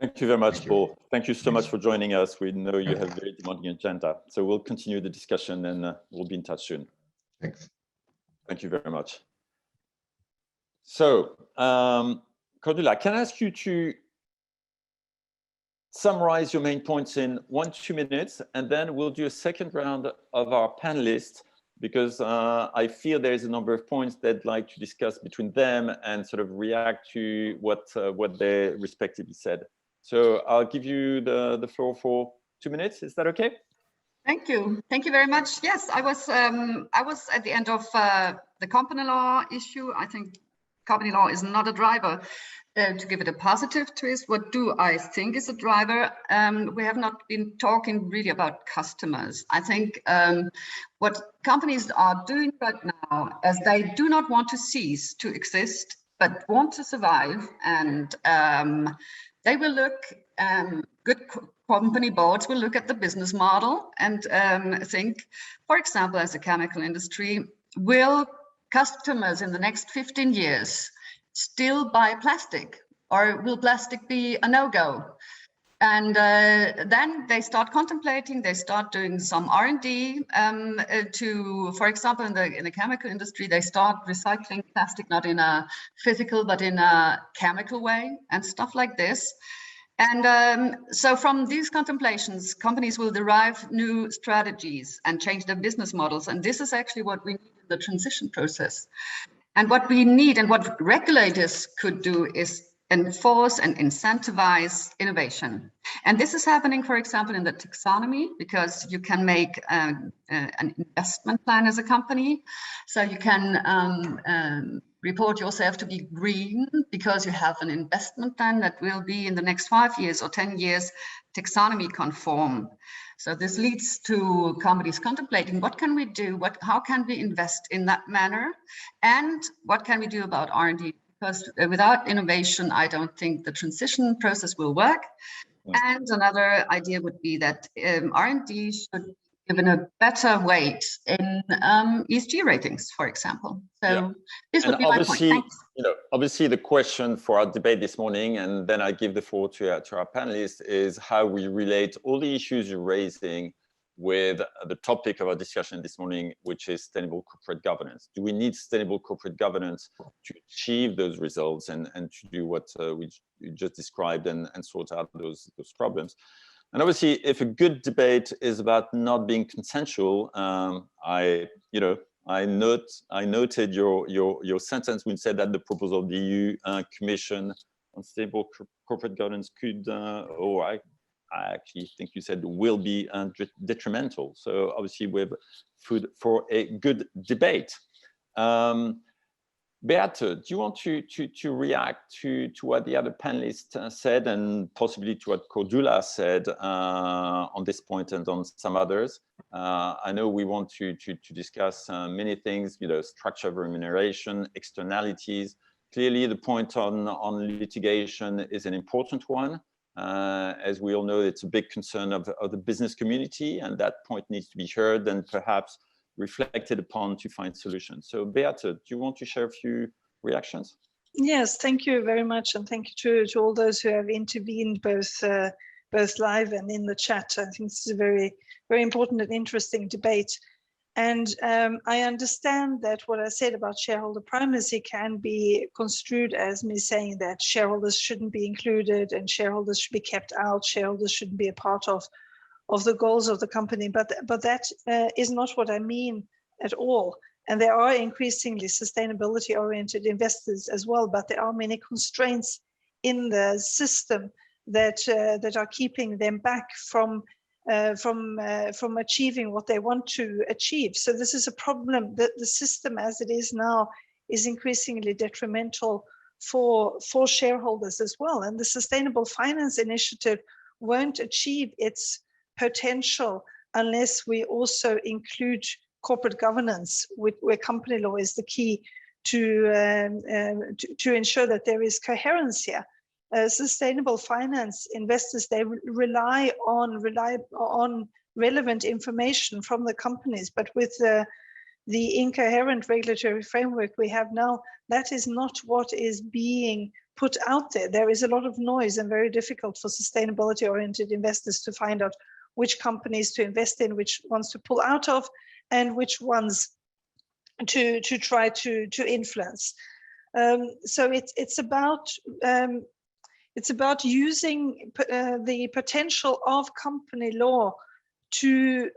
Thank you very much, Paul. Thank you so much for joining us. We know you have a very demanding agenda, so we'll continue the discussion and we'll be in touch soon. Thanks. Thank you very much. So, Cordula, can I ask you to summarize your main points in 1-2 minutes, and then we'll do a second round of our panelists because I feel there is a number of points they'd like to discuss between them and sort of react to what they respectively said. So I'll give you the floor for 2 minutes. Is that okay? Thank you. Thank you very much. Yes, I was at the end of the company law issue. I think company law is not a driver. To give it a positive twist, what do I think is a driver? We have not been talking really about customers. I think what companies are doing right now is they do not want to cease to exist, but want to survive. And they will look, good company boards will look at the business model and think, for example, as a chemical industry, will customers in the next 15 years still buy plastic, or will plastic be a no-go? And then they start contemplating, they start doing some R&D to, for example, in the chemical industry, they start recycling plastic, not in a physical, but in a chemical way and stuff like this. And so from these contemplations, companies will derive new strategies and change their business models. And this is actually what we need in the transition process. And what we need and what regulators could do is enforce and incentivize innovation. And this is happening, for example, in the taxonomy, because you can make an investment plan as a company. So you can report yourself to be green because you have an investment plan that will be in the next 5 years or 10 years taxonomy conform. So this leads to companies contemplating, what can we do? How can we invest in that manner? And what can we do about R&D? Because without innovation, I don't think the transition process will work. And another idea would be that R&D should be given a better weight in ESG ratings, for example. So this would be my point. Thanks. Obviously, the question for our debate this morning, and then I give the floor to our panelists, is how we relate all the issues you're raising with the topic of our discussion this morning, which is sustainable corporate governance. Do we need sustainable corporate governance to achieve those results and to do what we just described and sort out those problems? And obviously, if a good debate is about not being consensual, I noted your sentence when you said that the proposal of the EU Commission on sustainable corporate governance could, or I actually think you said will be detrimental. So obviously we have food for a good debate. Beate, do you want to react to what the other panelists said and possibly to what Cordula said on this point and on some others? I know we want to discuss many things, structure of remuneration, externalities. Clearly, the point on litigation is an important one. As we all know, it's a big concern of the business community, and that point needs to be heard and perhaps reflected upon to find solutions. So Beate, do you want to share a few reactions? Yes, thank you very much. And thank you to all those who have intervened both live and in the chat. I think this is a very, very important and interesting debate. And I understand that what I said about shareholder primacy can be construed as me saying that shareholders shouldn't be included and shareholders should be kept out, shareholders shouldn't be a part of the goals of the company. But that is not what I mean at all. And there are increasingly sustainability-oriented investors as well, but there are many constraints in the system that are keeping them back from achieving what they want to achieve. So this is a problem that the system as it is now is increasingly detrimental for shareholders as well. And the Sustainable Finance Initiative won't achieve its potential unless we also include corporate governance, where company law is the key to ensure that there is coherence here. Sustainable finance investors, they rely on relevant information from the companies, but with the incoherent regulatory framework we have now, that is not what is being put out there. There is a lot of noise and very difficult for sustainability-oriented investors to find out which companies to invest in, which ones to pull out of, and which ones to try to influence. So it's about using the potential of company law to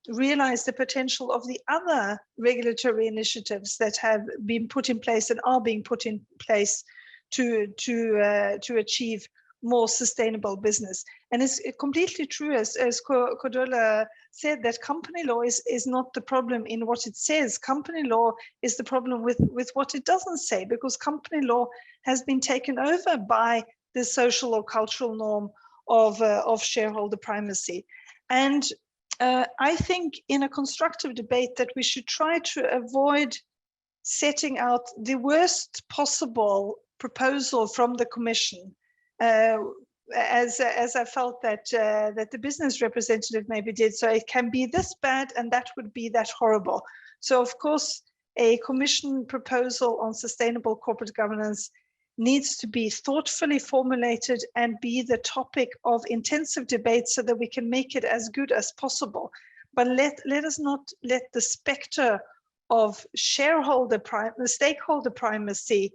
realize the potential of the other regulatory initiatives that have been put in place and are being put in place to achieve more sustainable business. And it's completely true, as Cordola said, that company law is not the problem in what it says. Company law is the problem with what it doesn't say, because company law has been taken over by the social or cultural norm of shareholder primacy. And I think in a constructive debate that we should try to avoid setting out the worst possible proposal from the Commission, as I felt that the business representative maybe did. So it can be this bad and that would be that horrible. So of course, a Commission proposal on sustainable corporate governance needs to be thoughtfully formulated and be the topic of intensive debate so that we can make it as good as possible. But let us not let the specter of stakeholder primacy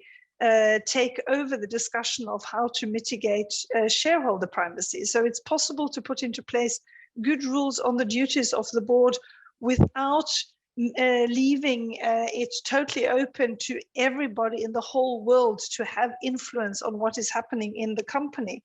take over the discussion of how to mitigate shareholder primacy. So it's possible to put into place good rules on the duties of the board without leaving it totally open to everybody in the whole world to have influence on what is happening in the company.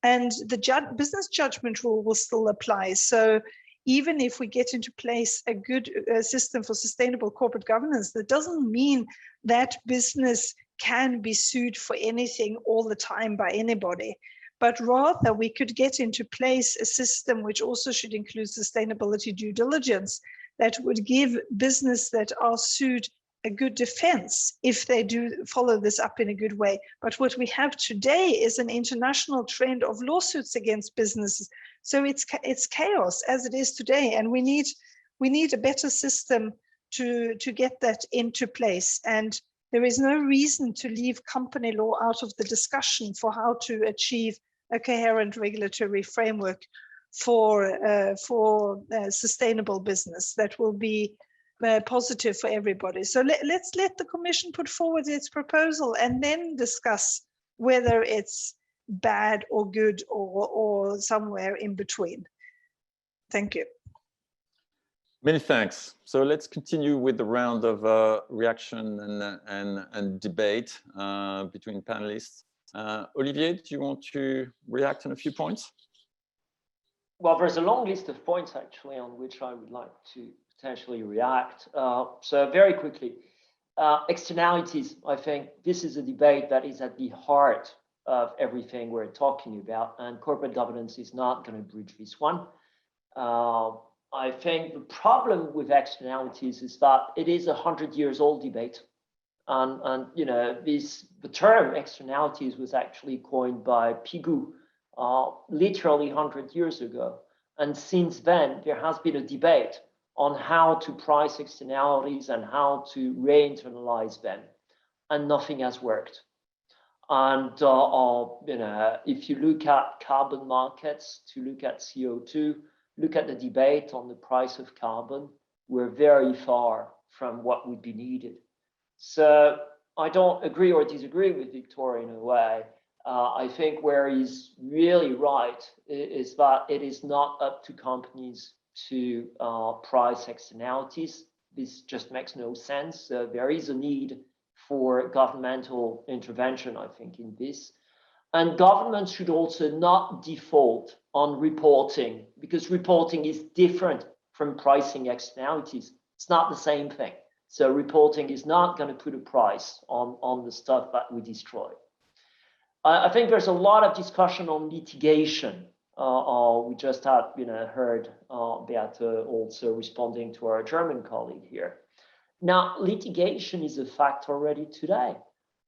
And the business judgment rule will still apply. So even if we get into place a good system for sustainable corporate governance, that doesn't mean that business can be sued for anything all the time by anybody, but rather we could get into place a system which also should include sustainability due diligence that would give business that are sued a good defense if they do follow this up in a good way. But what we have today is an international trend of lawsuits against businesses. So it's chaos as it is today, and we need a better system to get that into place. And there is no reason to leave company law out of the discussion for how to achieve a coherent regulatory framework for sustainable business that will be positive for everybody. So let's let the Commission put forward its proposal and then discuss whether it's bad or good or somewhere in between. Thank you. Many thanks. So let's continue with the round of reaction and debate between panelists. Olivier, do you want to react on a few points? Well, there's a long list of points actually on which I would like to potentially react. So very quickly, externalities. I think this is a debate that is at the heart of everything we're talking about, and corporate governance is not going to bridge this one. I think the problem with externalities is that it is a 100-year-old debate, and you know, the term externalities was actually coined by Pigou literally 100 years ago, and since then there has been a debate on how to price externalities and how to re-internalize them, and nothing has worked. And you know, if you look at carbon markets, to look at CO2, look at the debate on the price of carbon, we're very far from what would be needed. So I don't agree or disagree with Victor in a way. I think where he's really right is that it is not up to companies to price externalities. This just makes no sense. There is a need for governmental intervention, I think, in this. And governments should also not default on reporting, because reporting is different from pricing externalities. It's not the same thing. So reporting is not going to put a price on the stuff that we destroy. I think there's a lot of discussion on litigation. We just had, heard Beate also responding to our German colleague here. Now, litigation is a fact already today,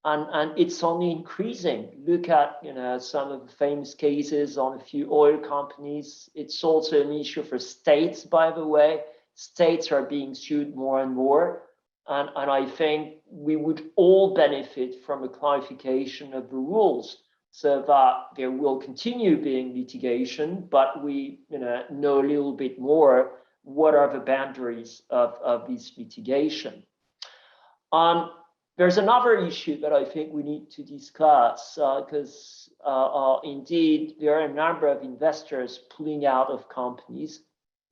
and it's only increasing. Look at, some of the famous cases on a few oil companies. It's also an issue for states, by the way. States are being sued more and more. And I think we would all benefit from a clarification of the rules so that there will continue being litigation, but we know a little bit more what are the boundaries of this litigation. There's another issue that I think we need to discuss because indeed there are a number of investors pulling out of companies.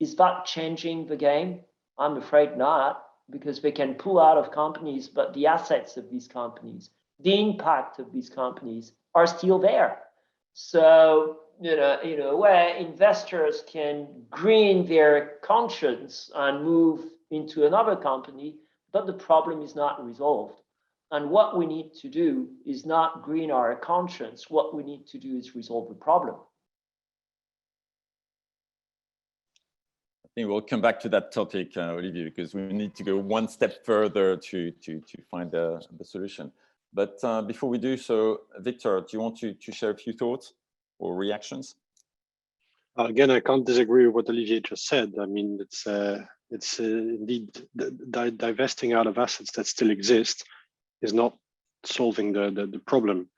Is that changing the game? I'm afraid not, because they can pull out of companies, but the assets of these companies, the impact of these companies are still there. So, in a way, investors can green their conscience and move into another company, but the problem is not resolved. And what we need to do is not green our conscience. What we need to do is resolve the problem. I think we'll come back to that topic, Olivier, because we need to go one step further to find the solution. But before we do so, Victor, do you want to share a few thoughts or reactions? Again, I can't disagree with what Olivier just said. I mean, it's indeed divesting out of assets that still exist is not solving the problem.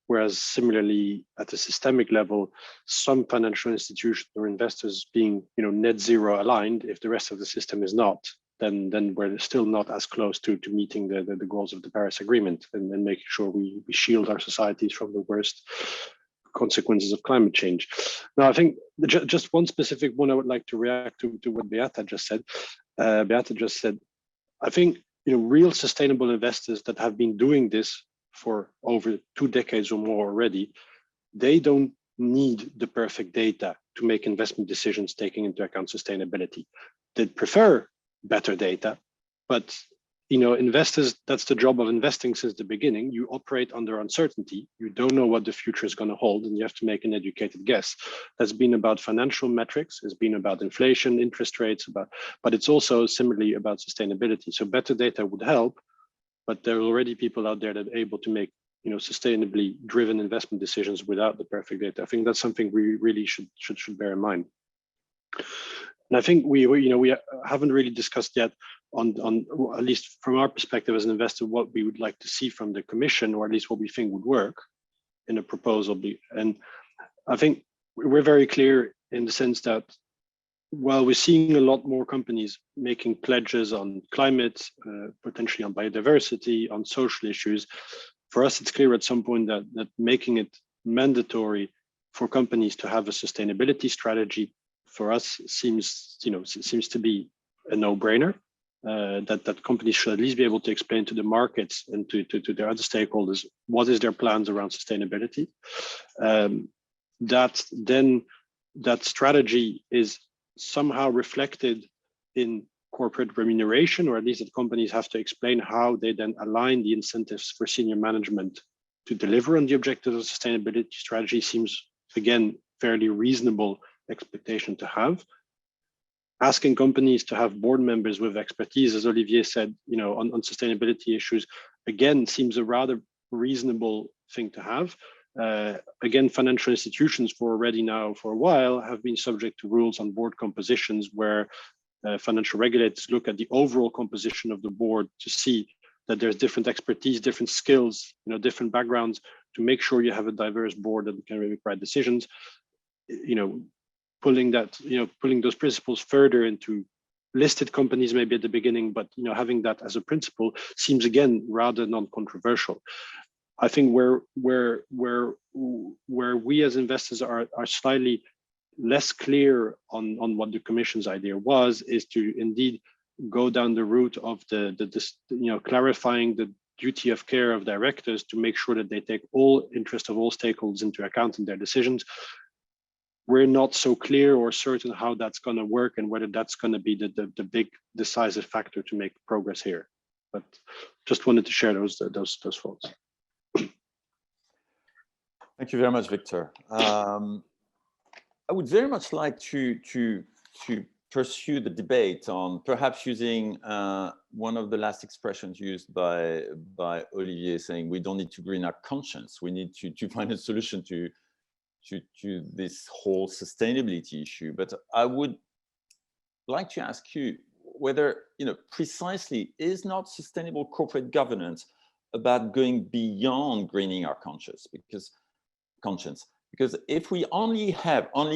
Whereas similarly, at a systemic level, some financial institutions or investors being net zero aligned, if the rest of the system is not, then we're still not as close to meeting the goals of the Paris Agreement and making sure we shield our societies from the worst consequences of climate change. Now, I think just one specific one I would like to react to what Beate just said. Beate just said, I think real sustainable investors that have been doing this for over 2 decades or more already, they don't need the perfect data to make investment decisions taking into account sustainability. They prefer better data, but investors, that's the job of investing since the beginning. You operate under uncertainty. You don't know what the future is going to hold, and you have to make an educated guess. That's been about financial metrics, it's been about inflation, interest rates, but it's also similarly about sustainability. So better data would help, but there are already people out there that are able to make sustainably driven investment decisions without the perfect data. I think that's something we really should bear in mind. And I think we haven't really discussed yet on at least from our perspective as an investor, what we would like to see from the Commission, or at least what we think would work in a proposal. And I think we're very clear in the sense that while we're seeing a lot more companies making pledges on climate, potentially on biodiversity, on social issues, for us, it's clear at some point that making it mandatory for companies to have a sustainability strategy for us seems to be a no-brainer. That companies should at least be able to explain to the markets and to their other stakeholders what is their plans around sustainability. That strategy is somehow reflected in corporate remuneration, or at least that companies have to explain how they then align the incentives for senior management to deliver on the objectives of sustainability strategy. Seems, again, fairly reasonable expectation to have. Asking companies to have board members with expertise, as Olivier said, on sustainability issues, again, seems a rather reasonable thing to have. Again, financial institutions for a while have been subject to rules on board compositions where financial regulators look at the overall composition of the board to see that there's different expertise, different skills, different backgrounds, to make sure you have a diverse board that can make right decisions. Pulling those principles further into listed companies maybe at the beginning, but having that as a principle seems, again, rather non-controversial. I think where we as investors are slightly less clear on what the Commission's idea is to indeed go down the route of clarifying the duty of care of directors to make sure that they take all interest of all stakeholders into account in their decisions. We're not so clear or certain how that's going to work and whether that's going to be the big decisive factor to make progress here. But just wanted to share those thoughts. Thank you very much, Victor. I would very much like to pursue the debate on perhaps using one of the last expressions used by Olivier, saying we don't need to green our conscience. We need to find a solution to this whole sustainability issue. But I would like to ask you whether, precisely, is not sustainable corporate governance about going beyond greening our conscience? Because if we only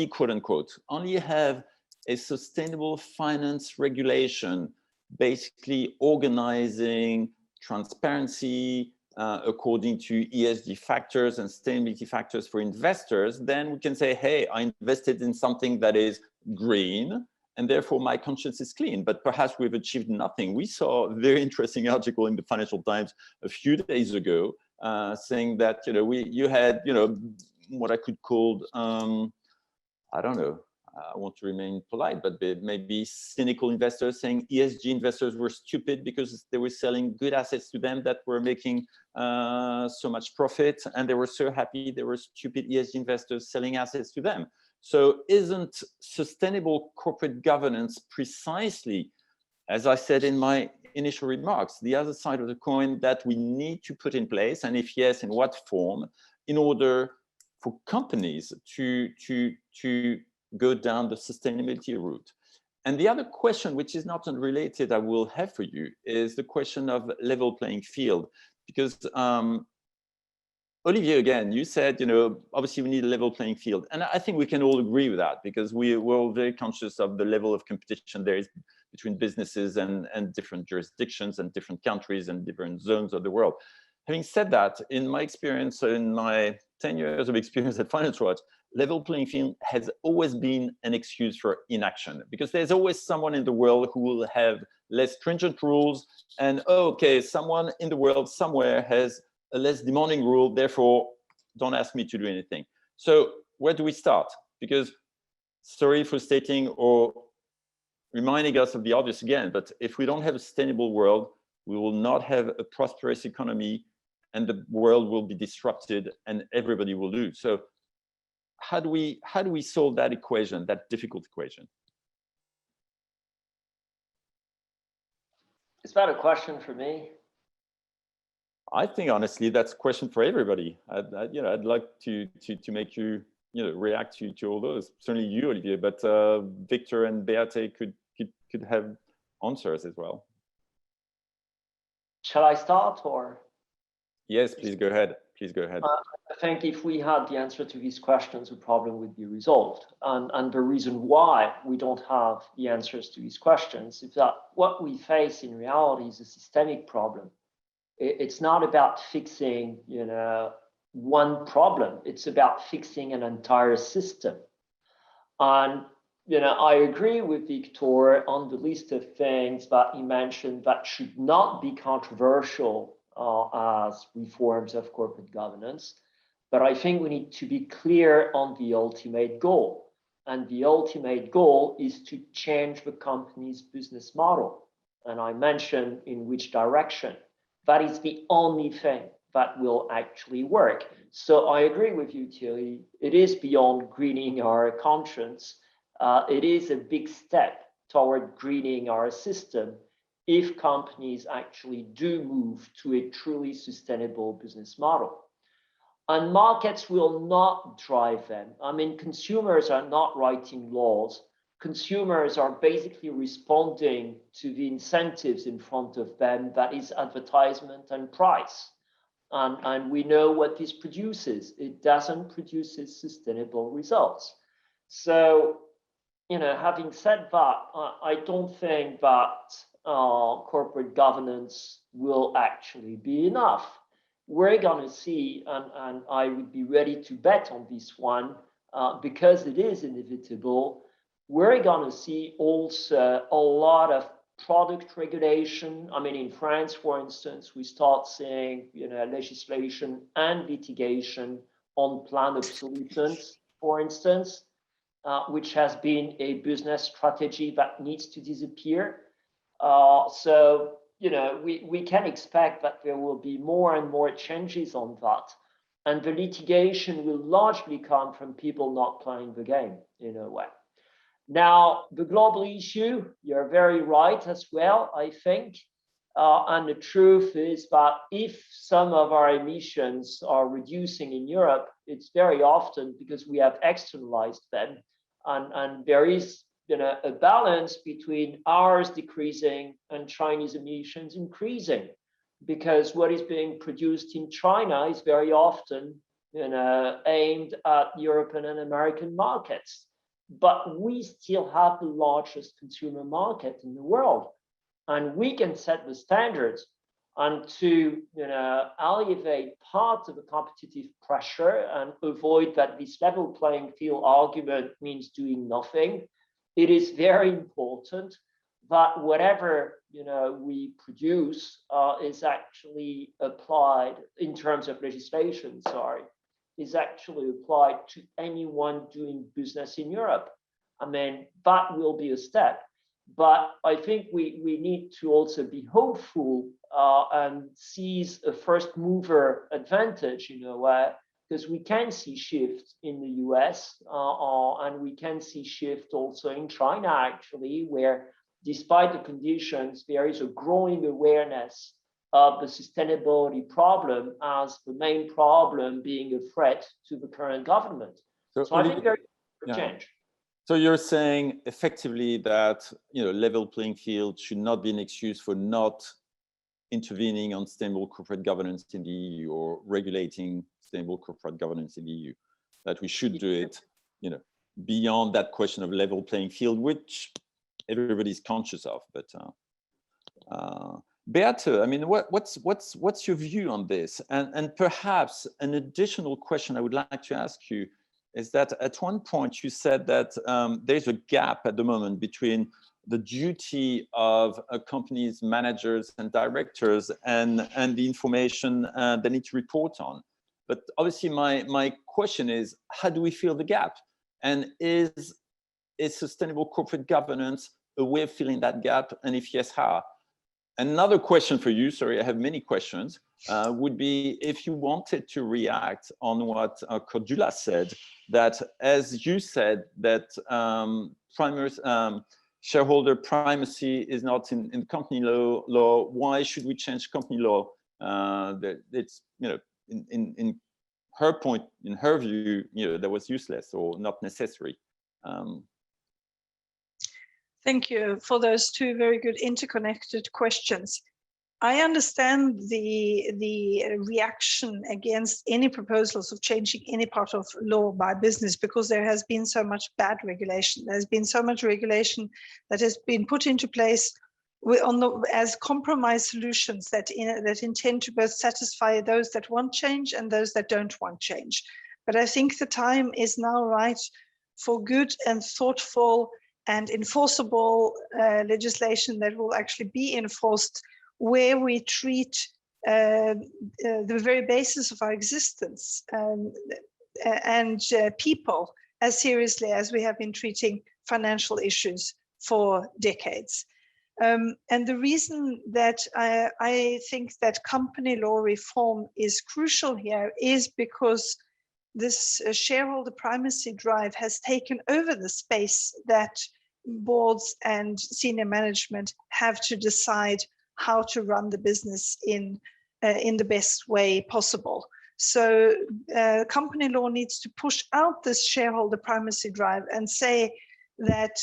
quote unquote, only have a sustainable finance regulation, basically organizing transparency according to ESG factors and sustainability factors for investors, then we can say, hey, I invested in something that is green and therefore my conscience is clean, but perhaps we've achieved nothing. We saw a very interesting article in the Financial Times a few days ago saying that, you had, what I could call, I don't know, I want to remain polite, but maybe cynical investors saying ESG investors were stupid because they were selling good assets to them that were making so much profit, and they were so happy they were stupid ESG investors selling assets to them. So isn't sustainable corporate governance precisely, as I said in my initial remarks, the other side of the coin that we need to put in place, and if yes, in what form, in order for companies to go down the sustainability route? And the other question, which is not unrelated, I will have for you, is the question of level playing field. Because Olivier, again, you said, obviously we need a level playing field. And I think we can all agree with that, because we're all very conscious of the level of competition there is between businesses and different jurisdictions and different countries and different zones of the world. Having said that, in my experience, in my 10 years of experience at Finance Watch, level playing field has always been an excuse for inaction, because there's always someone in the world who will have less stringent rules, and okay, someone in the world somewhere has a less demanding rule, therefore don't ask me to do anything. So where do we start? Because, sorry for stating or reminding us of the obvious again, but if we don't have a sustainable world, we will not have a prosperous economy, and the world will be disrupted and everybody will lose. So how do we solve that equation, that difficult equation? Is that a question for me? I think honestly that's a question for everybody. I'd like to make you react to all those. Certainly you, Olivier, but Victor and Beate could have answers as well. Shall I start, or? Yes, please go ahead. Please go ahead. I think if we had the answer to these questions, the problem would be resolved. And the reason why we don't have the answers to these questions is that what we face in reality is a systemic problem. It's not about fixing, one problem. It's about fixing an entire system. And, I agree with Victor on the list of things that he mentioned that should not be controversial as reforms of corporate governance. But I think we need to be clear on the ultimate goal. And the ultimate goal is to change the company's business model. And I mentioned in which direction. That is the only thing that will actually work. So I agree with you, Thierry. It is beyond greening our conscience. It is a big step toward greening our system if companies actually do move to a truly sustainable business model. And markets will not drive them. I mean, consumers are not writing laws. Consumers are basically responding to the incentives in front of them, that is advertisement and price. And we know what this produces. It doesn't produce sustainable results. So, having said that, I don't think that corporate governance will actually be enough. We're going to see, and I would be ready to bet on this one, because it is inevitable, we're going to see also a lot of product regulation. I mean, in France, for instance, we start seeing, legislation and litigation on planned obsolescence, for instance, which has been a business strategy that needs to disappear. So, we can expect that there will be more and more changes on that. And the litigation will largely come from people not playing the game in a way. Now, the global issue, you're very right as well, I think. And the truth is that if some of our emissions are reducing in Europe, it's very often because we have externalized them. And there is a balance between ours decreasing and Chinese emissions increasing, because what is being produced in China is very often aimed at European and American markets. But we still have the largest consumer market in the world, and we can set the standards. And to alleviate part of the competitive pressure and avoid that this level playing field argument means doing nothing, it is very important that whatever we produce is actually applied in terms of legislation, is actually applied to anyone doing business in Europe. I mean, that will be a step. But I think we need to also be hopeful and seize a first mover advantage in a way, because we can see shift in the US and we can see shift also in China, actually, where despite the conditions, there is a growing awareness of the sustainability problem as the main problem being a threat to the current government. So I think there is a change. So you're saying effectively that level playing field should not be an excuse for not intervening on sustainable corporate governance in the EU or regulating sustainable corporate governance in the EU. That we should do it, beyond that question of level playing field, which everybody's conscious of. But Beate, I mean, what's your view on this? And perhaps an additional question I would like to ask you is that at one point you said that there's a gap at the moment between the duty of a company's managers and directors and the information they need to report on. But obviously my question is, how do we fill the gap? And is sustainable corporate governance a way of filling that gap? And if yes, how? Another question for you, sorry, I have many questions, would be if you wanted to react on what Cordula said, that as you said, that shareholder primacy is not in company law, why should we change company law? That it's, in her point, in her view, that was useless or not necessary. Thank you for those two very good interconnected questions. I understand the reaction against any proposals of changing any part of law by business, because there has been so much bad regulation. There's been so much regulation that has been put into place as compromise solutions that intend to both satisfy those that want change and those that don't want change. But I think the time is now right for good and thoughtful and enforceable legislation that will actually be enforced, where we treat the very basis of our existence and people as seriously as we have been treating financial issues for decades. And the reason that I think that company law reform is crucial here is because this shareholder primacy drive has taken over the space that boards and senior management have to decide how to run the business in the best way possible. So company law needs to push out this shareholder primacy drive and say that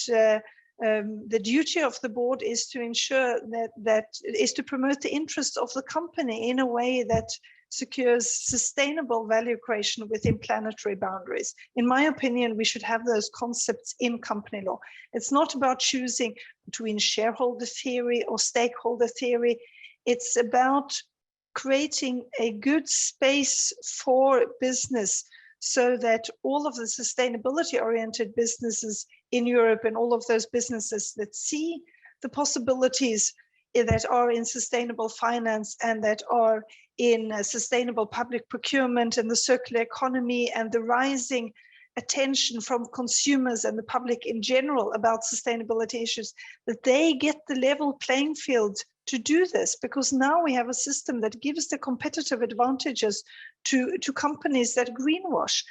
the duty of the board is to ensure that is to promote the interests of the company in a way that secures sustainable value creation within planetary boundaries. In my opinion, we should have those concepts in company law. It's not about choosing between shareholder theory or stakeholder theory. It's about creating a good space for business so that all of the sustainability-oriented businesses in Europe and all of those businesses that see the possibilities that are in sustainable finance and that are in sustainable public procurement and the circular economy and the rising attention from consumers and the public in general about sustainability issues, that they get the level playing field to do this, because now we have a system that gives the competitive advantages to companies that greenwash.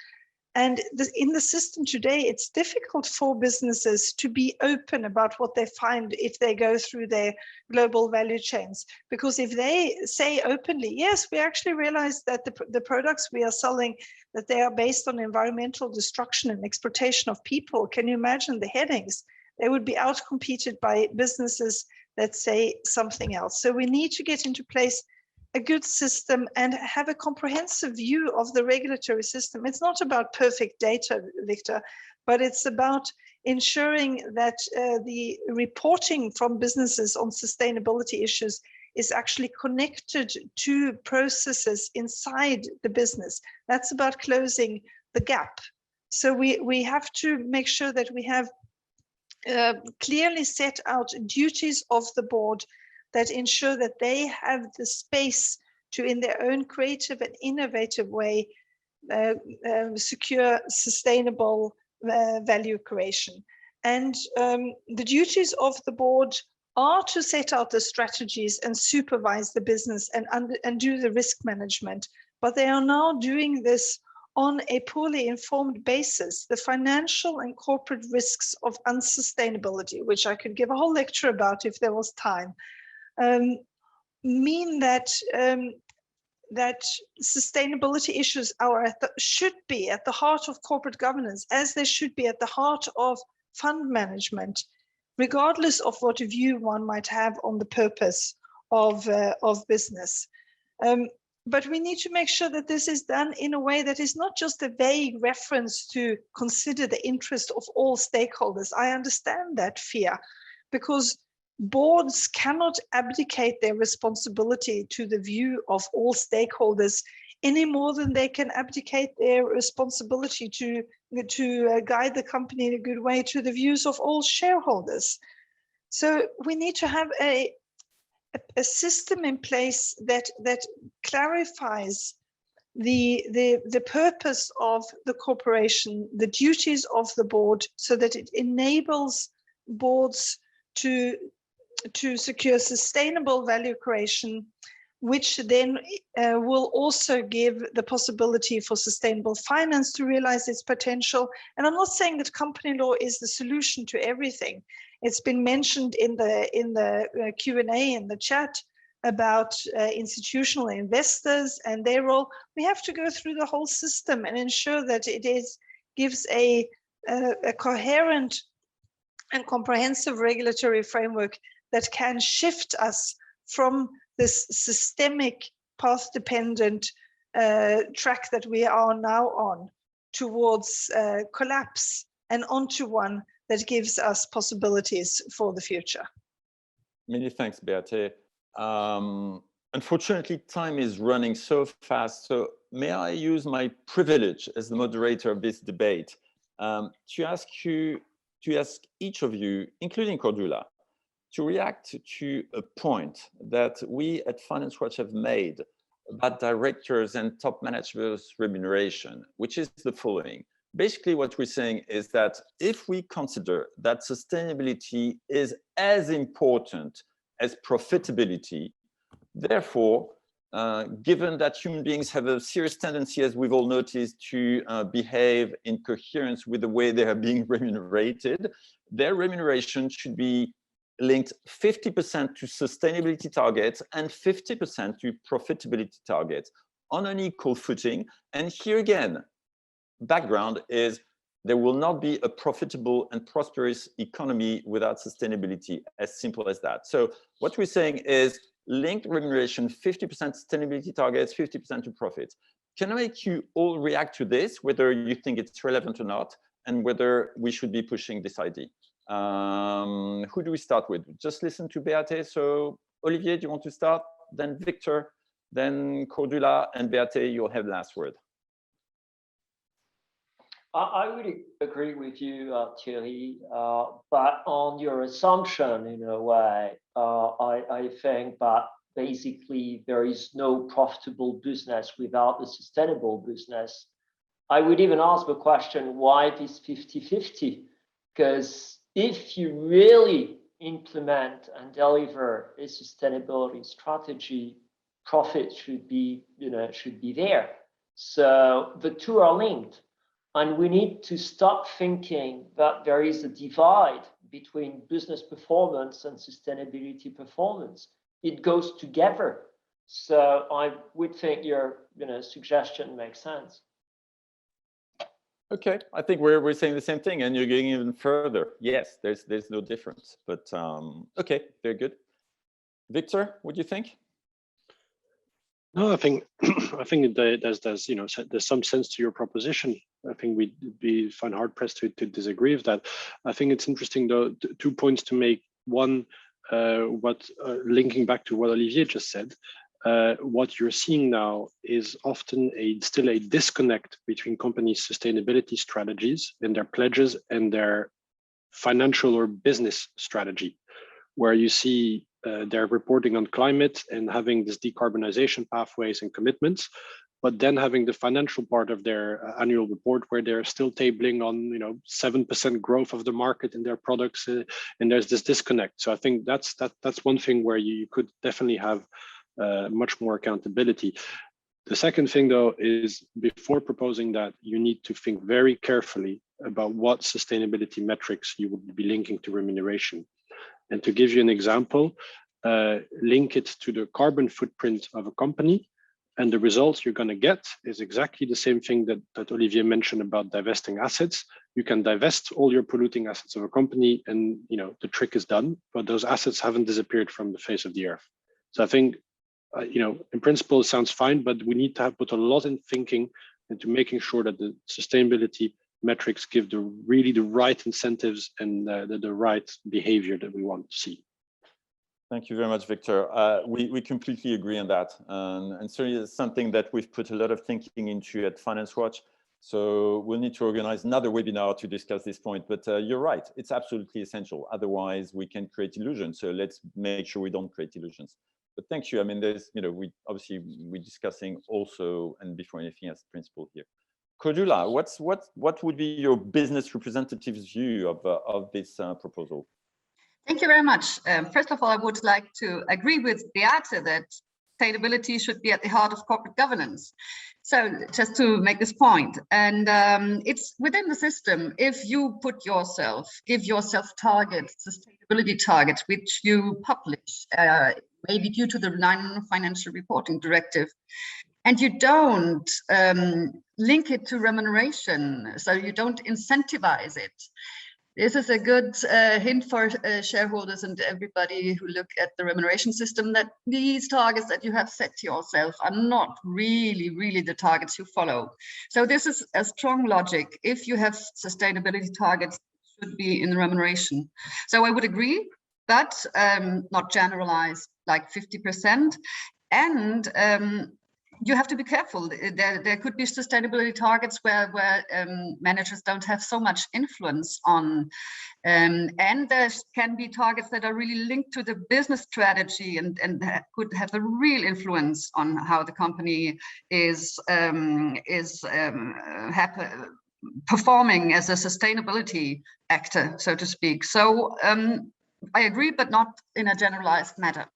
And in the system today, it's difficult for businesses to be open about what they find if they go through their global value chains. Because if they say openly, yes, we actually realize that the products we are selling, that they are based on environmental destruction and exploitation of people, can you imagine the headings? They would be outcompeted by businesses that say something else. So we need to get into place a good system and have a comprehensive view of the regulatory system. It's not about perfect data, Victor, but it's about ensuring that the reporting from businesses on sustainability issues is actually connected to processes inside the business. That's about closing the gap. So we have to make sure that we have clearly set out duties of the board that ensure that they have the space to, in their own creative and innovative way, secure sustainable value creation. And the duties of the board are to set out the strategies and supervise the business and do the risk management. But they are now doing this on a poorly informed basis. The financial and corporate risks of unsustainability, which I could give a whole lecture about if there was time, mean that that sustainability issues are should be at the heart of corporate governance, as they should be at the heart of fund management, regardless of what view one might have on the purpose of business. But we need to make sure that this is done in a way that is not just a vague reference to consider the interest of all stakeholders. I understand that fear, because boards cannot abdicate their responsibility to the view of all stakeholders any more than they can abdicate their responsibility to guide the company in a good way to the views of all shareholders. So we need to have a system in place that clarifies the purpose of the corporation, the duties of the board, so that it enables boards to secure sustainable value creation, which then will also give the possibility for sustainable finance to realize its potential. And I'm not saying that company law is the solution to everything. It's been mentioned in the Q&A in the chat about institutional investors and their role. We have to go through the whole system and ensure that it gives a coherent and comprehensive regulatory framework that can shift us from this systemic, path-dependent track that we are now on towards collapse and onto one that gives us possibilities for the future. Many thanks, Beate. Unfortunately, time is running so fast. So may I use my privilege as the moderator of this debate to ask each of you, including Cordula, to react to a point that we at Finance Watch have made about directors and top managers' remuneration, which is the following. Basically, what we're saying is that if we consider that sustainability is as important as profitability, therefore, given that human beings have a serious tendency, as we've all noticed, to behave in coherence with the way they are being remunerated, their remuneration should be linked 50% to sustainability targets and 50% to profitability targets on an equal footing. And here again, background is there will not be a profitable and prosperous economy without sustainability, as simple as that. So what we're saying is linked remuneration, 50% sustainability targets, 50% to profits. Can I make you all react to this, whether you think it's relevant or not, and whether we should be pushing this idea? Who do we start with? Just listen to Beate. So Olivier, do you want to start? Then Victor, then Cordula, and Beate, you'll have the last word. I would agree with you, Thierry, but on your assumption, in a way, I think that basically there is no profitable business without a sustainable business. I would even ask the question, why this 50-50? Because if you really implement and deliver a sustainability strategy, profit should be there. So the two are linked. And we need to stop thinking that there is a divide between business performance and sustainability performance. It goes together. So I would think your suggestion makes sense. Okay, I think we're saying the same thing, and you're going even further. Yes, there's no difference, but okay, very good. Victor, what do you think? No, I think there's some sense to your proposition. I think we'd find hard pressed to disagree with that. I think it's interesting though, 2 points to make. One, linking back to what Olivier just said, what you're seeing now is often still a disconnect between companies' sustainability strategies and their pledges and their financial or business strategy, where you see they're reporting on climate and having this decarbonization pathways and commitments, but then having the financial part of their annual report where they're still tabling on 7% growth of the market in their products, and there's this disconnect. So I think that's one thing where you could definitely have much more accountability. The second thing, though, is before proposing that, you need to think very carefully about what sustainability metrics you would be linking to remuneration. And to give you an example, link it to the carbon footprint of a company, and the result you're going to get is exactly the same thing that Olivier mentioned about divesting assets. You can divest all your polluting assets of a company and the trick is done, but those assets haven't disappeared from the face of the earth. So I think, in principle, it sounds fine, but we need to put a lot in thinking into making sure that the sustainability metrics give really the right incentives and the right behavior that we want to see. Thank you very much, Victor. We completely agree on that. And certainly it's something that we've put a lot of thinking into at Finance Watch. So we'll need to organize another webinar to discuss this point, but you're right, it's absolutely essential. Otherwise we can create illusions. So let's make sure we don't create illusions. But thank you. I mean, there's, we're discussing also, and before anything else, principle here. Cordula, what would be your business representative's view of this proposal? Thank you very much. First of all, I would like to agree with Beate that sustainability should be at the heart of corporate governance. So just to make this point, and it's within the system, if you give yourself targets, sustainability targets, which you publish, maybe due to the non-financial reporting directive, and you don't link it to remuneration, so you don't incentivize it. This is a good hint for shareholders and everybody who look at the remuneration system, that these targets that you have set to yourself are not really the targets you follow. So this is a strong logic. If you have sustainability targets, it should be in the remuneration. So I would agree, but not generalized like 50%. And you have to be careful. There could be sustainability targets where managers don't have so much influence on, and there can be targets that are really linked to the business strategy and could have a real influence on how the company is performing as a sustainability actor, so to speak. So I agree, but not in a generalized manner.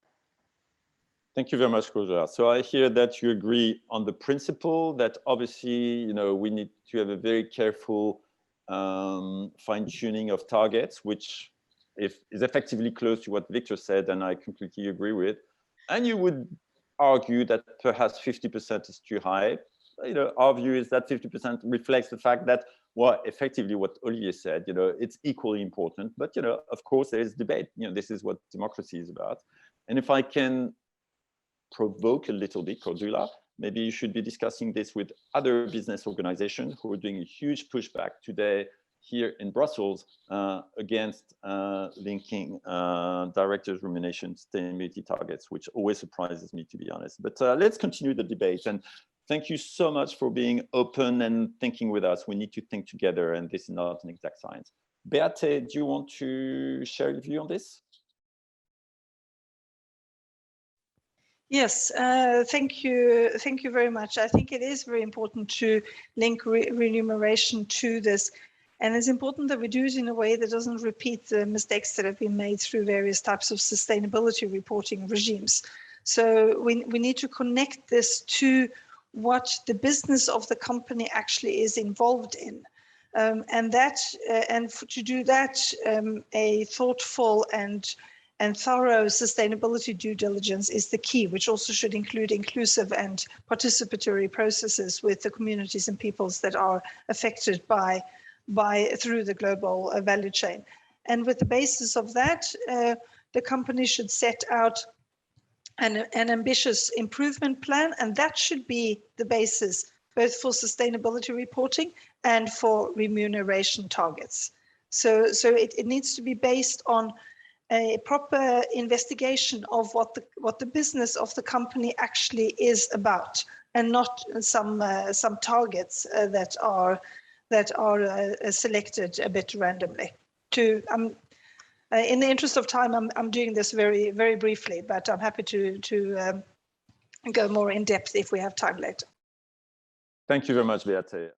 Thank you very much, Roger. So I hear that you agree on the principle that obviously, we need to have a very careful fine-tuning of targets, which is effectively close to what Victor said, and I completely agree with. And you would argue that perhaps 50% is too high. Our view is that 50% reflects the fact that, well, effectively what Olivier said, it's equally important. But, of course, there is debate. This is what democracy is about. And if I can provoke a little bit, Cordula, maybe you should be discussing this with other business organizations who are doing a huge pushback today here in Brussels against linking directors' remuneration sustainability targets, which always surprises me, to be honest. But let's continue the debate. And thank you so much for being open and thinking with us. We need to think together, and this is not an exact science. Beate, do you want to share your view on this? Yes, thank you very much. I think it is very important to link remuneration to this. And it's important that we do it in a way that doesn't repeat the mistakes that have been made through various types of sustainability reporting regimes. So we need to connect this to what the business of the company actually is involved in. And to do that, a thoughtful and thorough sustainability due diligence is the key, which also should include inclusive and participatory processes with the communities and peoples that are affected through the global value chain. And with the basis of that, the company should set out an ambitious improvement plan, and that should be the basis both for sustainability reporting and for remuneration targets. So it needs to be based on a proper investigation of what the business of the company actually is about, and not some targets that are selected a bit randomly. in the interest of time, I'm doing this very, very briefly, but I'm happy to go more in depth if we have time later. Thank you very much, Beate.